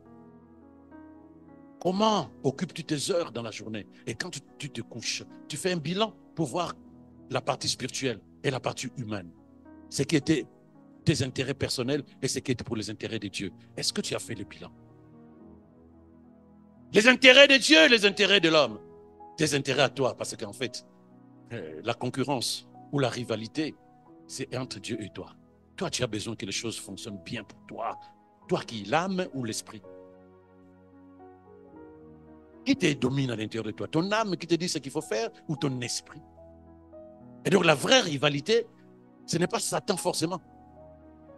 occupes-tu tes heures dans la journée? Et quand tu te couches, tu fais un bilan pour voir la partie spirituelle et la partie humaine. Ce qui était tes intérêts personnels et ce qui était pour les intérêts de Dieu. Est-ce que tu as fait le bilan? Les intérêts de Dieu et les intérêts de l'homme. Tes intérêts à toi, parce qu'en fait, la concurrence ou la rivalité, c'est entre Dieu et toi. Toi, tu as besoin que les choses fonctionnent bien pour toi. Toi qui es l'âme ou l'esprit? Qui te domine à l'intérieur de toi? Ton âme qui te dit ce qu'il faut faire ou ton esprit? Et donc la vraie rivalité, ce n'est pas Satan forcément.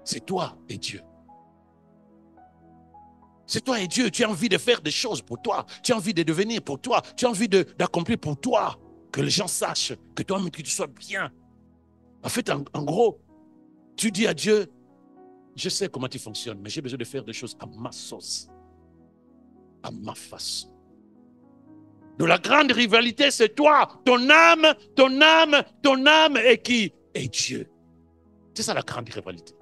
C'est toi et Dieu. C'est toi et Dieu. Tu as envie de faire des choses pour toi. Tu as envie de devenir pour toi. Tu as envie d'accomplir pour toi. Que les gens sachent que toi-même, que tu sois bien. En fait, en gros, tu dis à Dieu, je sais comment tu fonctionnes, mais j'ai besoin de faire des choses à ma sauce, à ma façon. Donc la grande rivalité, c'est toi, ton âme et qui? Et Dieu. C'est ça la grande rivalité.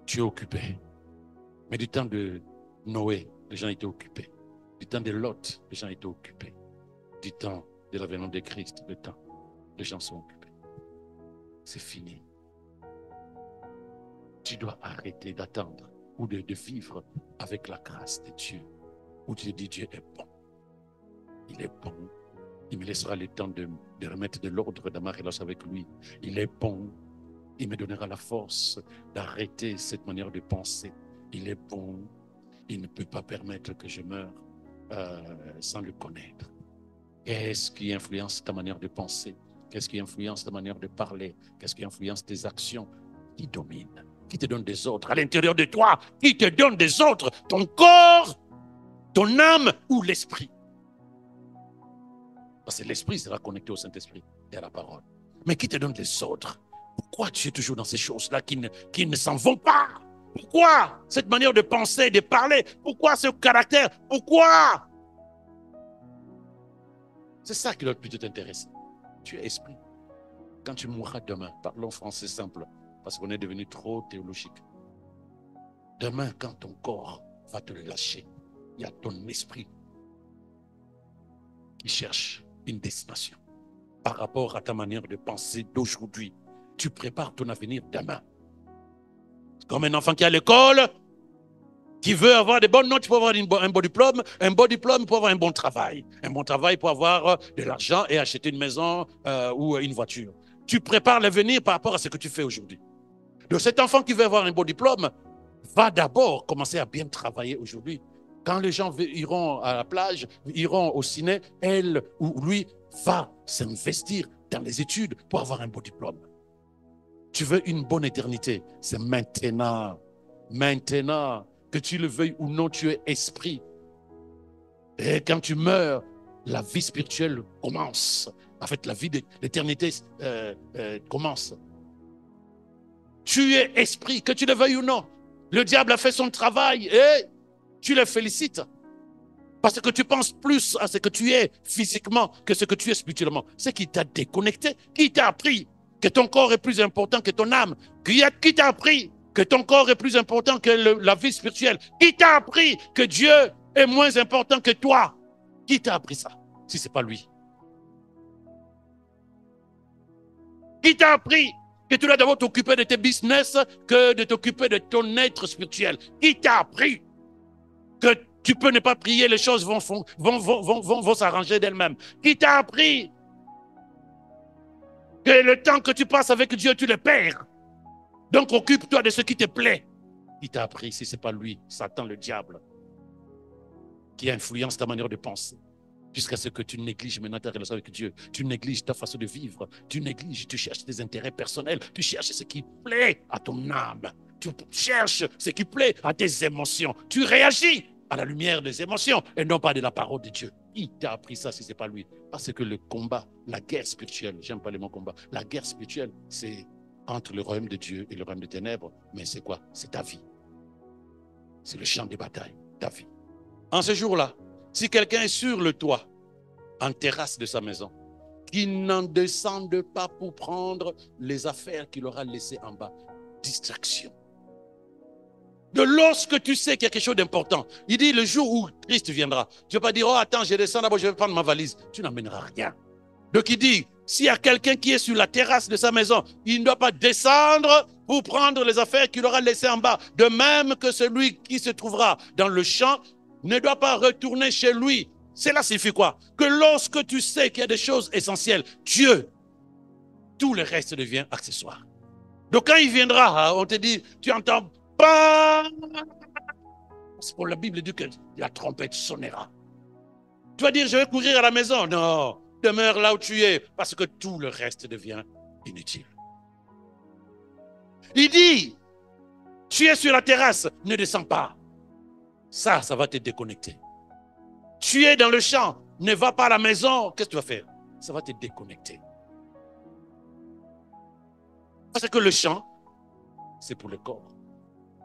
Tu es occupé. Mais du temps de Noé, les gens étaient occupés. Du temps de Lot, les gens étaient occupés. Du temps de l'avènement de Christ, les gens sont occupés. C'est fini. Tu dois arrêter d'attendre ou de vivre avec la grâce de Dieu. Où tu te dis, Dieu est bon. Il est bon. Il me laissera le temps de remettre de l'ordre dans ma relation avec lui. Il est bon. Il me donnera la force d'arrêter cette manière de penser. Il est bon. Il ne peut pas permettre que je meure sans le connaître. Qu'est-ce qui influence ta manière de penser? Qu'est-ce qui influence ta manière de parler? Qu'est-ce qui influence tes actions? Qui domine? Qui te donne des ordres à l'intérieur de toi? Qui te donne des ordres? Ton corps, ton âme ou l'esprit? Parce que l'esprit sera connecté au Saint-Esprit et à la parole. Mais qui te donne des ordres? Pourquoi tu es toujours dans ces choses-là qui ne s'en vont pas? Pourquoi cette manière de penser, de parler? Pourquoi ce caractère? Pourquoi? C'est ça qui doit plutôt t'intéresser. Tu es esprit. Quand tu mourras demain, parlons français simple, parce qu'on est devenu trop théologique. Demain, quand ton corps va te lâcher, il y a ton esprit qui cherche une destination. Par rapport à ta manière de penser d'aujourd'hui, tu prépares ton avenir demain. Comme un enfant qui est à l'école, qui veut avoir des bonnes notes pour avoir un bon diplôme pour avoir un bon travail pour avoir de l'argent et acheter une maison ou une voiture. Tu prépares l'avenir par rapport à ce que tu fais aujourd'hui. Donc cet enfant qui veut avoir un bon diplôme va d'abord commencer à bien travailler aujourd'hui. Quand les gens iront à la plage, iront au ciné, elle ou lui va s'investir dans les études pour avoir un bon diplôme. Tu veux une bonne éternité, c'est maintenant. Maintenant, que tu le veuilles ou non, tu es esprit. Et quand tu meurs, la vie spirituelle commence. En fait, la vie de l'éternité commence. Tu es esprit, que tu le veuilles ou non. Le diable a fait son travail et tu le félicites. Parce que tu penses plus à ce que tu es physiquement que ce que tu es spirituellement. C'est qui t'a déconnecté, qui t'a appris que ton corps est plus important que ton âme, qui t'a appris que ton corps est plus important que la vie spirituelle, qui t'a appris que Dieu est moins important que toi. Qui t'a appris ça, si ce n'est pas lui? Qui t'a appris que tu dois d'abord t'occuper de tes business que de t'occuper de ton être spirituel? Qui t'a appris que tu peux ne pas prier, les choses vont s'arranger d'elles-mêmes? Qui t'a appris que le temps que tu passes avec Dieu, tu le perds? Donc occupe-toi de ce qui te plaît. Qui t'a appris, si ce n'est pas lui, Satan, le diable, qui influence ta manière de penser, jusqu'à ce que tu négliges maintenant ta relation avec Dieu, tu négliges ta façon de vivre, tu négliges, tu cherches tes intérêts personnels, tu cherches ce qui plaît à ton âme, tu cherches ce qui plaît à tes émotions, tu réagis à la lumière des émotions et non pas de la parole de Dieu. Qui t'a appris ça si ce n'est pas lui? Parce que le combat, la guerre spirituelle, j'aime pas le mot combat, la guerre spirituelle, c'est entre le royaume de Dieu et le royaume des ténèbres, mais c'est quoi? C'est ta vie. C'est le champ de bataille, ta vie. En ce jour-là, si quelqu'un est sur le toit, en terrasse de sa maison, qui n'en descende pas pour prendre les affaires qu'il aura laissées en bas, distraction. De lorsque tu sais qu'il y a quelque chose d'important, il dit le jour où Christ viendra, tu ne vas pas dire, oh attends, je descends d'abord, je vais prendre ma valise. Tu n'emmèneras rien. Donc il dit, s'il y a quelqu'un qui est sur la terrasse de sa maison, il ne doit pas descendre pour prendre les affaires qu'il aura laissées en bas. De même que celui qui se trouvera dans le champ ne doit pas retourner chez lui. Cela signifie quoi? Que lorsque tu sais qu'il y a des choses essentielles, Dieu, tout le reste devient accessoire. Donc quand il viendra, on te dit, tu entends pas. C'est pour la Bible dit que la trompette sonnera. Tu vas dire, je vais courir à la maison. Non, demeure là où tu es, parce que tout le reste devient inutile. Il dit, tu es sur la terrasse, ne descends pas. Ça va te déconnecter. Tu es dans le champ, ne va pas à la maison, qu'est-ce que tu vas faire? Ça va te déconnecter. Parce que le champ, c'est pour le corps.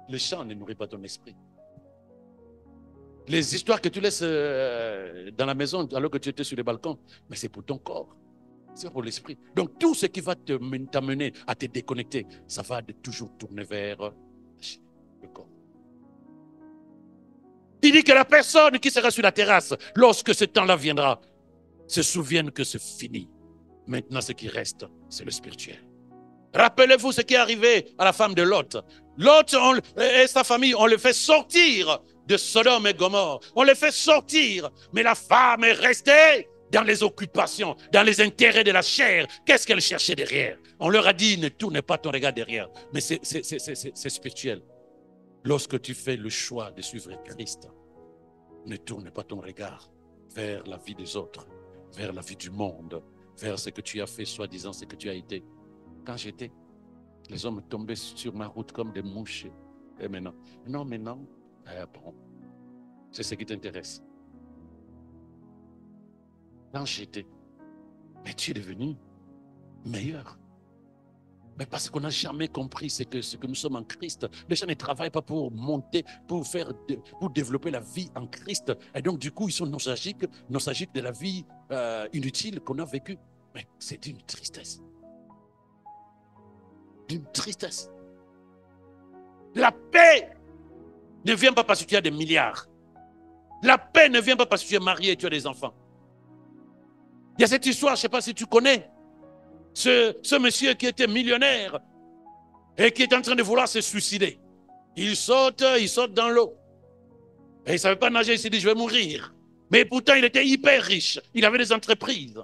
Le champ ne nourrit pas ton esprit. Les histoires que tu laisses dans la maison alors que tu étais sur les balcons, mais c'est pour ton corps. C'est pour l'esprit. Donc tout ce qui va t'amener à te déconnecter, ça va toujours tourner vers le corps. Il dit que la personne qui sera sur la terrasse, lorsque ce temps-là viendra, se souvienne que c'est fini. Maintenant, ce qui reste, c'est le spirituel. Rappelez-vous ce qui est arrivé à la femme de Lot. Lot et sa famille, on le fait sortir de Sodome et Gomorrhe. On les fait sortir, mais la femme est restée dans les occupations, dans les intérêts de la chair. Qu'est-ce qu'elle cherchait derrière? On leur a dit, ne tourne pas ton regard derrière. Mais c'est spirituel. Lorsque tu fais le choix de suivre Christ, ne tourne pas ton regard vers la vie des autres, vers la vie du monde, vers ce que tu as fait, soi-disant ce que tu as été. Quand j'étais, les hommes tombaient sur ma route comme des mouches. Et maintenant, non, bon, c'est ce qui t'intéresse. Quand j'étais, mais tu es devenu meilleur. Mais parce qu'on n'a jamais compris ce que nous sommes en Christ. Les gens ne travaillent pas pour monter, pour développer la vie en Christ. Et donc, du coup, ils sont nostalgiques de la vie inutile qu'on a vécue. Mais c'est d'une tristesse. D'une tristesse. La paix ne vient pas parce que tu as des milliards. La paix ne vient pas parce que tu es marié et tu as des enfants. Il y a cette histoire, je ne sais pas si tu connais. Ce monsieur qui était millionnaire et qui est en train de vouloir se suicider. Il saute dans l'eau. Et il ne savait pas nager, il s'est dit, je vais mourir. Mais pourtant, il était hyper riche. Il avait des entreprises.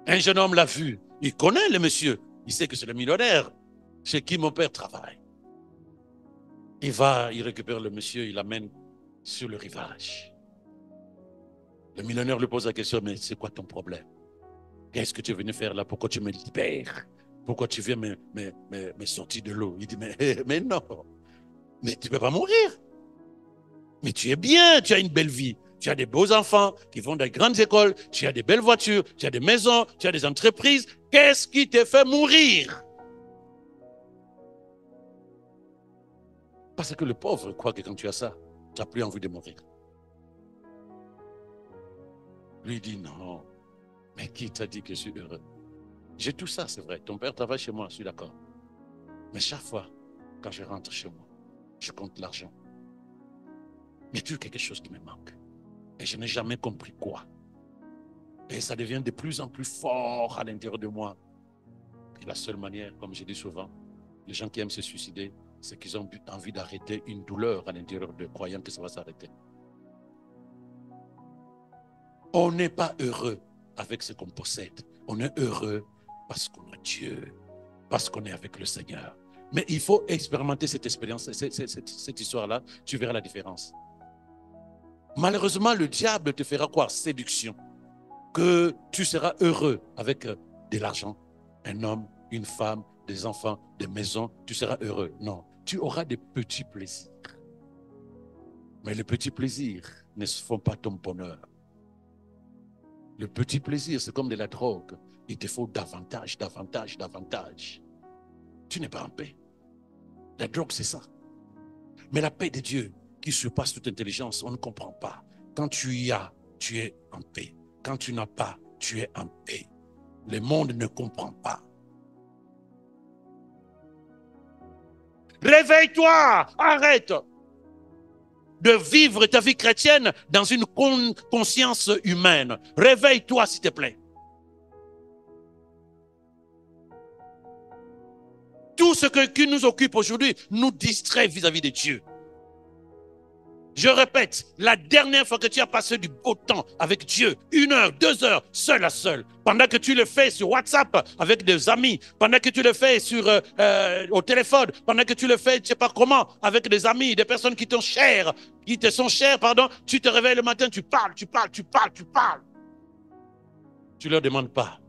Un jeune homme l'a vu. Il connaît le monsieur. Il sait que c'est le millionnaire chez qui mon père travaille. Il récupère le monsieur, il l'amène sur le rivage. Le millionnaire lui pose la question, mais c'est quoi ton problème? Qu'est-ce que tu es venu faire là? Pourquoi tu me libères? Pourquoi tu viens me sortir de l'eau? Il dit, mais non, mais tu ne peux pas mourir. Mais tu es bien, tu as une belle vie. Tu as des beaux enfants qui vont dans de grandes écoles, tu as des belles voitures, tu as des maisons, tu as des entreprises. Qu'est-ce qui te fait mourir? Parce que le pauvre croit que quand tu as ça, tu n'as plus envie de mourir. Lui dit non. Mais qui t'a dit que je suis heureux? J'ai tout ça, c'est vrai. Ton père travaille chez moi, je suis d'accord. Mais chaque fois, quand je rentre chez moi, je compte l'argent. Il y a toujours quelque chose qui me manque. Et je n'ai jamais compris quoi. Et ça devient de plus en plus fort à l'intérieur de moi. Et la seule manière, comme je dis souvent, les gens qui aiment se suicider, c'est qu'ils ont envie d'arrêter une douleur à l'intérieur d'eux, croyant que ça va s'arrêter. On n'est pas heureux avec ce qu'on possède. On est heureux parce qu'on a Dieu, parce qu'on est avec le Seigneur. Mais il faut expérimenter cette expérience, cette histoire-là, tu verras la différence. Malheureusement, le diable te fera croire, séduction, que tu seras heureux avec de l'argent, un homme, une femme, des enfants, des maisons, tu seras heureux. Non, tu auras des petits plaisirs. Mais les petits plaisirs ne font pas ton bonheur. Le petit plaisir, c'est comme de la drogue. Il te faut davantage, davantage, davantage. Tu n'es pas en paix. La drogue, c'est ça. Mais la paix de Dieu, qui surpasse toute intelligence, on ne comprend pas. Quand tu y as, tu es en paix. Quand tu n'as pas, tu es en paix. Le monde ne comprend pas. Réveille-toi, arrête de vivre ta vie chrétienne dans une conscience humaine. Réveille-toi, s'il te plaît. Tout ce qui nous occupe aujourd'hui nous distrait vis-à-vis de Dieu. Je répète, la dernière fois que tu as passé du beau temps avec Dieu, 1 heure, 2 heures, seul à seul, pendant que tu le fais sur WhatsApp avec des amis, pendant que tu le fais au téléphone, pendant que tu le fais, je ne sais pas comment, avec des amis, des personnes qui te sont chères, tu te réveilles le matin, tu parles. Tu ne leur demandes pas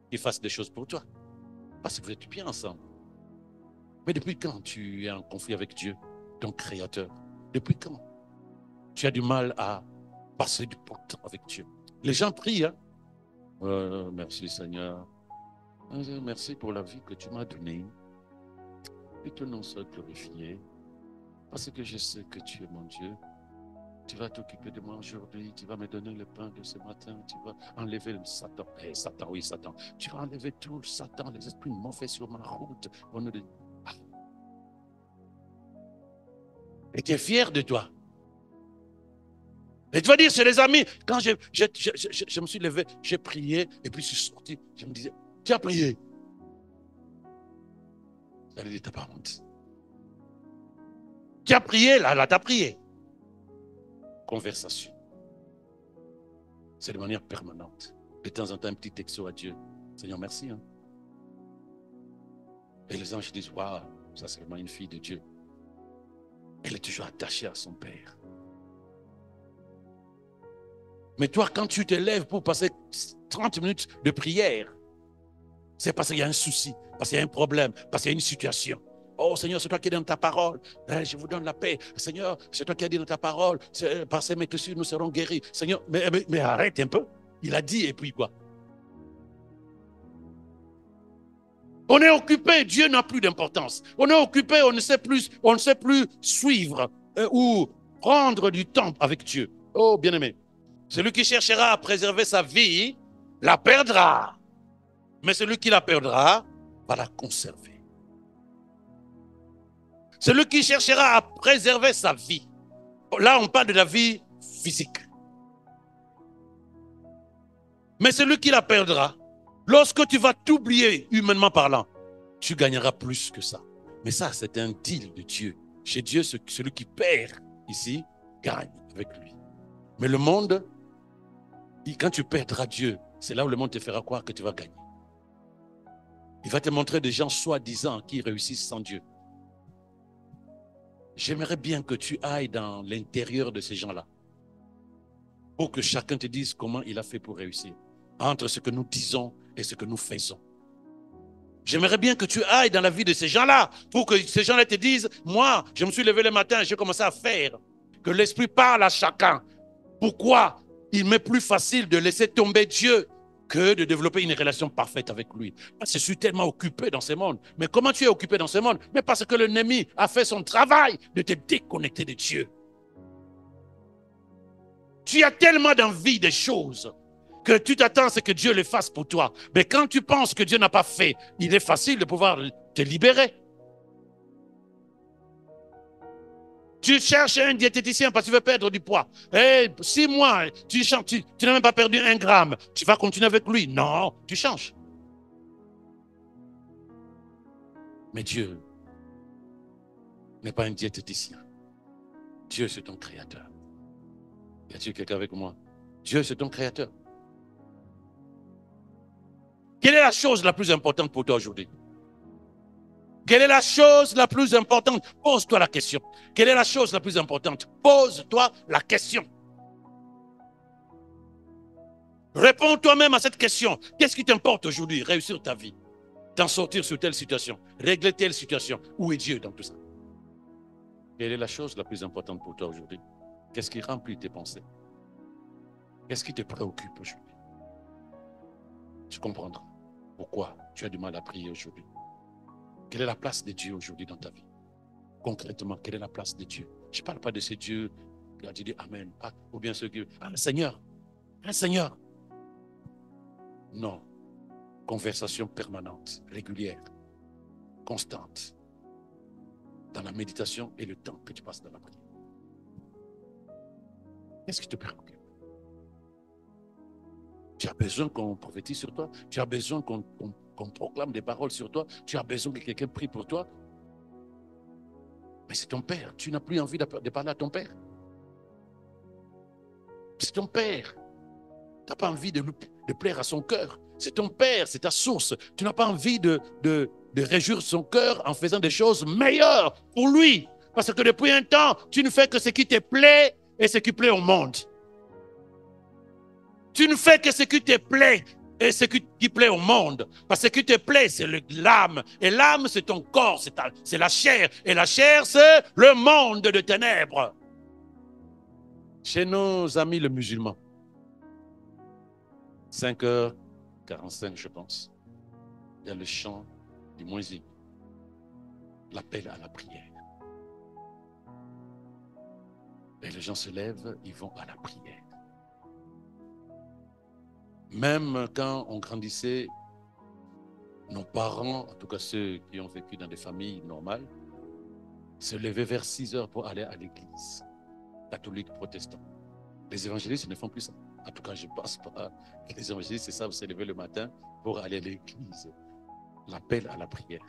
qu'ils fassent des choses pour toi, parce que vous êtes bien ensemble. Mais depuis quand tu es en conflit avec Dieu, ton Créateur? Depuis quand tu as du mal à passer du bon temps avec Dieu? Les gens prient, hein? Merci Seigneur. Merci pour la vie que tu m'as donnée. Et ton nom soit glorifié. Parce que je sais que tu es mon Dieu. Tu vas t'occuper de moi aujourd'hui. Tu vas me donner le pain de ce matin. Tu vas enlever le Satan. Satan, oui, Satan. Tu vas enlever tout le Satan, les esprits mauvais sur ma route. Et tu es fier de toi. Et tu vas dire, c'est les amis, quand je me suis levé, j'ai prié, et puis je suis sorti, je me disais, tu as prié. Ça veut dire, tu n'as pas honte. Tu as prié, là, tu as prié. Conversation. C'est de manière permanente. De temps en temps, un petit texto à Dieu. Seigneur, merci. Hein. Et les anges disent, waouh, ça c'est vraiment une fille de Dieu. Elle est toujours attachée à son Père. Mais toi, quand tu te lèves pour passer 30 minutes de prière, c'est parce qu'il y a un souci, parce qu'il y a un problème, parce qu'il y a une situation. Oh Seigneur, c'est toi qui es dans ta parole. Je vous donne la paix. Seigneur, c'est toi qui as dit dans ta parole. Par ces méclissures, nous serons guéris. Seigneur, mais arrête un peu. Il a dit et puis quoi? On est occupé, Dieu n'a plus d'importance. On est occupé, on ne sait plus suivre ou prendre du temps avec Dieu. Oh bien-aimé. Celui qui cherchera à préserver sa vie, la perdra. Mais celui qui la perdra, va la conserver. Celui qui cherchera à préserver sa vie. Là, on parle de la vie physique. Mais celui qui la perdra, lorsque tu vas t'oublier, humainement parlant, tu gagneras plus que ça. Mais ça, c'est un deal de Dieu. Chez Dieu, celui qui perd ici, gagne avec lui. Mais le monde, quand tu perdras Dieu, c'est là où le monde te fera croire que tu vas gagner. Il va te montrer des gens soi-disant qui réussissent sans Dieu. J'aimerais bien que tu ailles dans l'intérieur de ces gens-là pour que chacun te dise comment il a fait pour réussir entre ce que nous disons et ce que nous faisons. J'aimerais bien que tu ailles dans la vie de ces gens-là pour que ces gens-là te disent, moi, je me suis levé le matin, j'ai commencé à faire. Que l'Esprit parle à chacun. Pourquoi il m'est plus facile de laisser tomber Dieu que de développer une relation parfaite avec lui? Parce que je suis tellement occupé dans ce monde. Mais comment tu es occupé dans ce monde? Mais parce que l'ennemi a fait son travail de te déconnecter de Dieu. Tu as tellement d'envie des choses que tu t'attends à ce que Dieu le fasse pour toi. Mais quand tu penses que Dieu n'a pas fait, il est facile de pouvoir te libérer. Tu cherches un diététicien parce que tu veux perdre du poids. Et 6 mois, tu n'as même pas perdu 1 gramme. Tu vas continuer avec lui. Non, tu changes. Mais Dieu n'est pas un diététicien. Dieu, c'est ton créateur. Y a-t-il quelqu'un avec moi? Dieu, c'est ton créateur. Quelle est la chose la plus importante pour toi aujourd'hui? Quelle est la chose la plus importante? Pose-toi la question. Quelle est la chose la plus importante? Pose-toi la question. Réponds toi-même à cette question. Qu'est-ce qui t'importe aujourd'hui? Réussir ta vie, t'en sortir sur telle situation, régler telle situation. Où est Dieu dans tout ça? Quelle est la chose la plus importante pour toi aujourd'hui? Qu'est-ce qui remplit tes pensées? Qu'est-ce qui te préoccupe aujourd'hui? Tu comprendras pourquoi tu as du mal à prier aujourd'hui. Quelle est la place de Dieu aujourd'hui dans ta vie? Concrètement, quelle est la place de Dieu? Je ne parle pas de ces dieux qui a dit Amen, ou bien ceux qui... Ah, Seigneur, un Seigneur. Non. Conversation permanente, régulière, constante, dans la méditation et le temps que tu passes dans la prière. Qu'est-ce qui te préoccupe? Tu as besoin qu'on prophétise sur toi? Tu as besoin qu'on proclame des paroles sur toi? Tu as besoin que quelqu'un prie pour toi? Mais c'est ton père. Tu n'as plus envie de parler à ton père. C'est ton père. Tu n'as pas envie de plaire à son cœur. C'est ton père, c'est ta source. Tu n'as pas envie de réjouir son cœur en faisant des choses meilleures pour lui. Parce que depuis un temps, tu ne fais que ce qui te plaît et ce qui plaît au monde. Tu ne fais que ce qui te plaît et ce qui plaît au monde. Parce que ce qui te plaît, c'est l'âme. Et l'âme, c'est ton corps, c'est la chair. Et la chair, c'est le monde de ténèbres. Chez nos amis les musulmans, 5h45, je pense, il y a le chant du muezzin, l'appel à la prière. Et les gens se lèvent, ils vont à la prière. Même quand on grandissait, nos parents, en tout cas ceux qui ont vécu dans des familles normales, se levaient vers 6h pour aller à l'église, catholique, protestant. Les évangélistes ne font plus ça. En tout cas, je ne pense pas que les évangélistes savent se lever le matin pour aller à l'église. L'appel à la prière.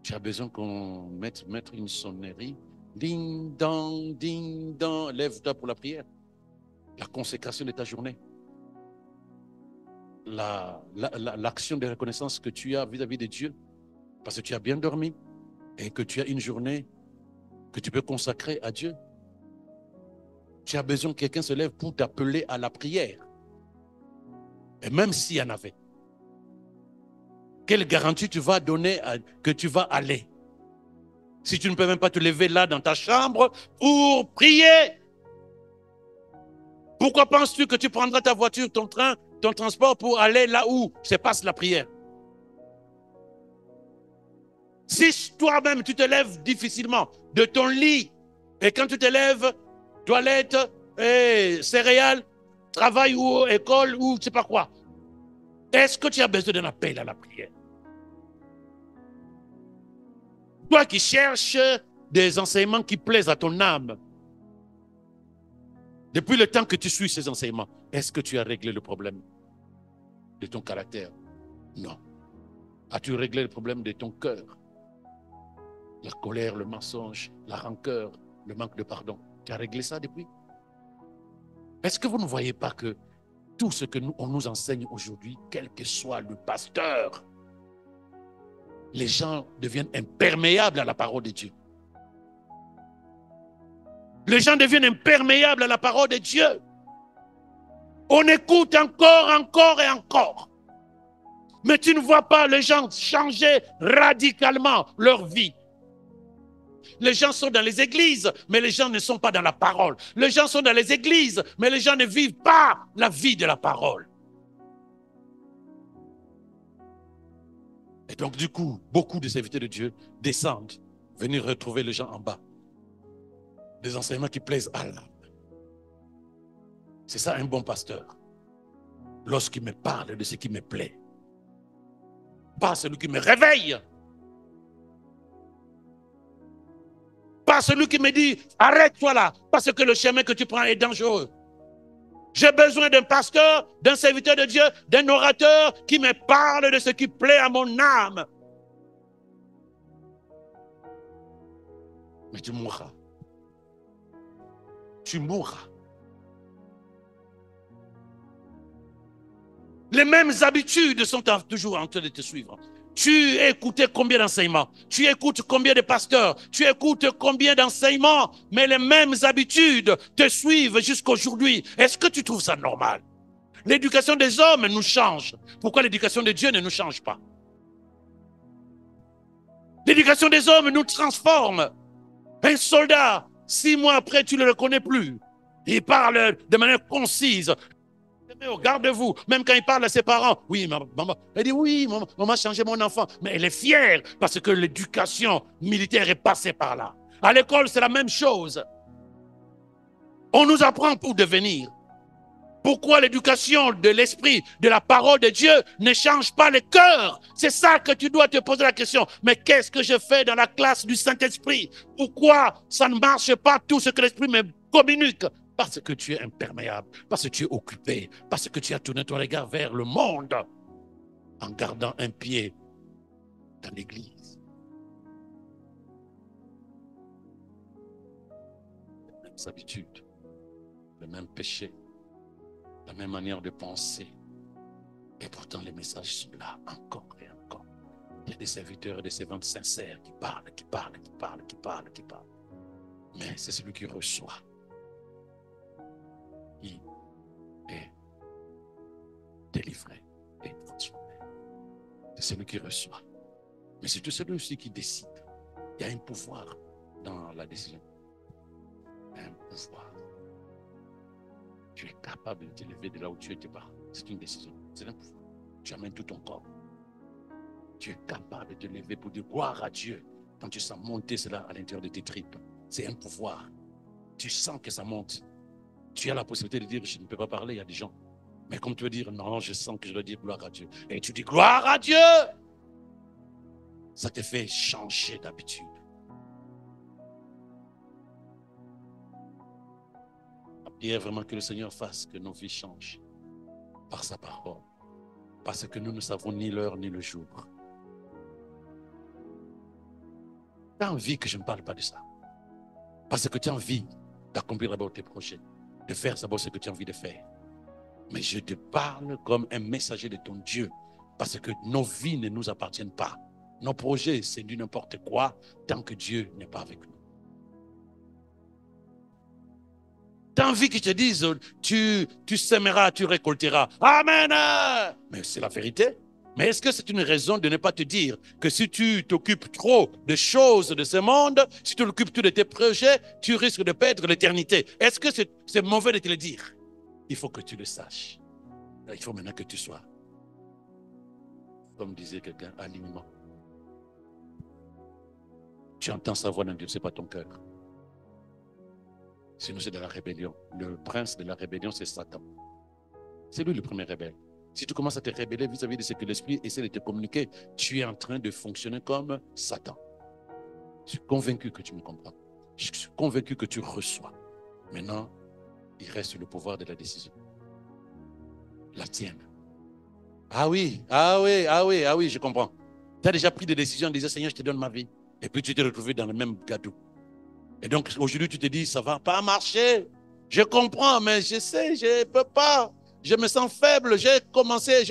Tu as besoin qu'on mette une sonnerie. Ding dong, lève-toi pour la prière. La consécration de ta journée. L'action de reconnaissance que tu as vis-à-vis de Dieu. Parce que tu as bien dormi et que tu as une journée que tu peux consacrer à Dieu. Tu as besoin que quelqu'un se lève pour t'appeler à la prière. Et même s'il y en avait, quelle garantie tu vas donner que tu vas aller? Si tu ne peux même pas te lever là dans ta chambre pour prier, pourquoi penses-tu que tu prendras ta voiture, ton train, ton transport pour aller là où se passe la prière? Si toi-même tu te lèves difficilement de ton lit et quand tu te lèves, toilette, céréales, travail ou école ou je ne sais pas quoi, est-ce que tu as besoin d'un appel à la prière? Toi qui cherches des enseignements qui plaisent à ton âme, depuis le temps que tu suis ces enseignements, est-ce que tu as réglé le problème de ton caractère? Non. As-tu réglé le problème de ton cœur? La colère, le mensonge, la rancœur, le manque de pardon. Tu as réglé ça depuis? Est-ce que vous ne voyez pas que tout ce que on nous enseigne aujourd'hui, quel que soit le pasteur, les gens deviennent imperméables à la parole de Dieu. Les gens deviennent imperméables à la parole de Dieu. On écoute encore et encore. Mais tu ne vois pas les gens changer radicalement leur vie. Les gens sont dans les églises, mais les gens ne sont pas dans la parole. Les gens sont dans les églises, mais les gens ne vivent pas la vie de la parole. Et donc, du coup, beaucoup de serviteurs de Dieu descendent, venir retrouver les gens en bas. Des enseignements qui plaisent à l'âme. C'est ça un bon pasteur. Lorsqu'il me parle de ce qui me plaît. Pas celui qui me réveille. Pas celui qui me dit, arrête-toi là, parce que le chemin que tu prends est dangereux. J'ai besoin d'un pasteur, d'un serviteur de Dieu, d'un orateur qui me parle de ce qui plaît à mon âme. Mais tu mourras. Tu mourras. Les mêmes habitudes sont toujours en train de te suivre. Tu écoutes combien d'enseignements? Tu écoutes combien de pasteurs? Tu écoutes combien d'enseignements? Mais les mêmes habitudes te suivent jusqu'aujourd'hui. Est-ce que tu trouves ça normal? L'éducation des hommes nous change. Pourquoi l'éducation de Dieu ne nous change pas? L'éducation des hommes nous transforme. Un soldat, 6 mois après, tu ne le reconnais plus. Il parle de manière concise. Regardez-vous, même quand il parle à ses parents, oui, maman, elle dit oui, maman a changé mon enfant, mais elle est fière parce que l'éducation militaire est passée par là. À l'école, c'est la même chose. On nous apprend pour devenir. Pourquoi l'éducation de l'esprit, de la parole de Dieu ne change pas le cœur? C'est ça que tu dois te poser la question. Mais qu'est-ce que je fais dans la classe du Saint-Esprit? Pourquoi ça ne marche pas tout ce que l'esprit me communique? Parce que tu es imperméable, parce que tu es occupé, parce que tu as tourné ton regard vers le monde en gardant un pied dans l'église. Les mêmes habitudes, le même péché, la même manière de penser. Et pourtant les messages sont là encore et encore. Il y a des serviteurs et des servantes sincères qui parlent. Mais c'est celui qui reçoit. Qui est délivré et transformé. C'est celui qui reçoit. Mais c'est tout celui aussi qui décide. Il y a un pouvoir dans la décision. Il y a un pouvoir. Tu es capable de t'élever de là où tu étais pas. C'est une décision. C'est un pouvoir. Tu amènes tout ton corps. Tu es capable de te lever pour dire gloire à Dieu. Quand tu sens monter cela à l'intérieur de tes tripes. C'est un pouvoir. Tu sens que ça monte. Tu as la possibilité de dire, je ne peux pas parler, il y a des gens. Mais comme tu veux dire, non, je sens que je dois dire gloire à Dieu. Et tu dis gloire à Dieu. Ça te fait changer d'habitude. La prière vraiment que le Seigneur fasse que nos vies changent par sa parole. Parce que nous ne savons ni l'heure ni le jour. Tu as envie que je ne parle pas de ça. Parce que tu as envie d'accomplir d'abord tes projets. De faire d'abord ce que tu as envie de faire. Mais je te parle comme un messager de ton Dieu. Parce que nos vies ne nous appartiennent pas. Nos projets, c'est du n'importe quoi tant que Dieu n'est pas avec nous. Tu as envie qu'ils te disent, tu sèmeras, tu récolteras. Amen. Mais c'est la vérité. Mais est-ce que c'est une raison de ne pas te dire que si tu t'occupes trop de choses de ce monde, si tu t'occupes tout de tes projets, tu risques de perdre l'éternité? Est-ce que c'est mauvais de te le dire? Il faut que tu le saches. Il faut maintenant que tu sois, comme disait quelqu'un, alignement. Tu entends sa voix dans Dieu, ce n'est pas ton cœur. Sinon, c'est de la rébellion. Le prince de la rébellion, c'est Satan. C'est lui le premier rebelle. Si tu commences à te rébeller vis-à-vis de ce que l'Esprit essaie de te communiquer, tu es en train de fonctionner comme Satan. Je suis convaincu que tu me comprends. Je suis convaincu que tu reçois. Maintenant, il reste le pouvoir de la décision. La tienne. Ah oui, je comprends. Tu as déjà pris des décisions en disant, Seigneur, je te donne ma vie. Et puis tu t'es retrouvé dans le même gadou. Et donc aujourd'hui, tu te dis, ça ne va pas marcher. Je comprends, mais je sais, je ne peux pas. Je me sens faible, j'ai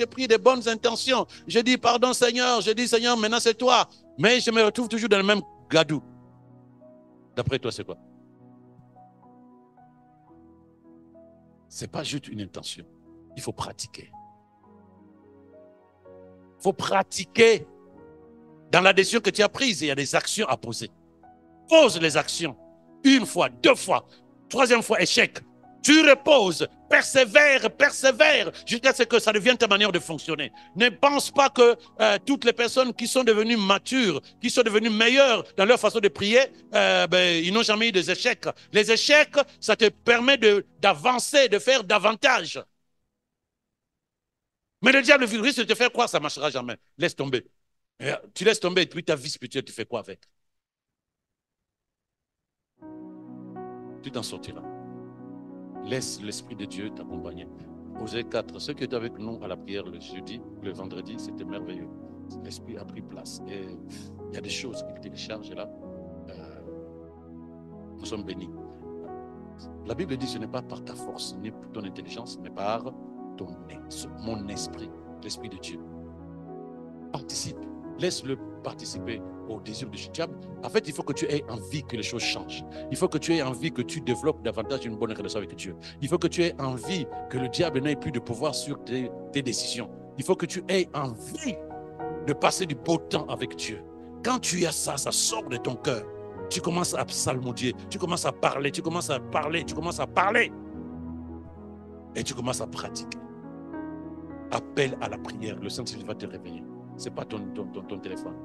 pris des bonnes intentions. Je dis pardon Seigneur, Seigneur, maintenant c'est toi. Mais je me retrouve toujours dans le même gadou. D'après toi, c'est quoi? Ce n'est pas juste une intention. Il faut pratiquer. Il faut pratiquer. Dans la décision que tu as prise, il y a des actions à poser. Pose les actions. 1 fois, 2 fois, 3e fois, échec. Tu reposes, persévère, persévère, jusqu'à ce que ça devienne ta manière de fonctionner. Ne pense pas que toutes les personnes qui sont devenues matures, qui sont devenues meilleures dans leur façon de prier, ils n'ont jamais eu des échecs. Les échecs, ça te permet d'avancer, de faire davantage. Mais le diable risque de te faire croire, ça ne marchera jamais. Laisse tomber. Tu laisses tomber et puis ta vie spirituelle, tu fais quoi avec? Tu t'en sortiras. Laisse l'Esprit de Dieu t'accompagner. Osée 4, ceux qui étaient avec nous à la prière le jeudi, le vendredi, c'était merveilleux. L'Esprit a pris place. Et il y a des choses qu'il télécharge là. Nous sommes bénis. La Bible dit ce n'est pas par ta force, ni par ton intelligence, mais par mon esprit, l'Esprit de Dieu. Participe. Laisse-le participer au désir du diable. En fait, il faut que tu aies envie que les choses changent. Il faut que tu aies envie que tu développes davantage une bonne relation avec Dieu. Il faut que tu aies envie que le diable n'ait plus de pouvoir sur tes décisions. Il faut que tu aies envie de passer du beau temps avec Dieu. Quand tu as ça, ça sort de ton cœur. Tu commences à psalmodier, tu commences à parler, tu commences à parler, tu commences à parler. Et tu commences à pratiquer. Appelle à la prière, le Saint-Esprit va te réveiller. Ce n'est pas ton téléphone.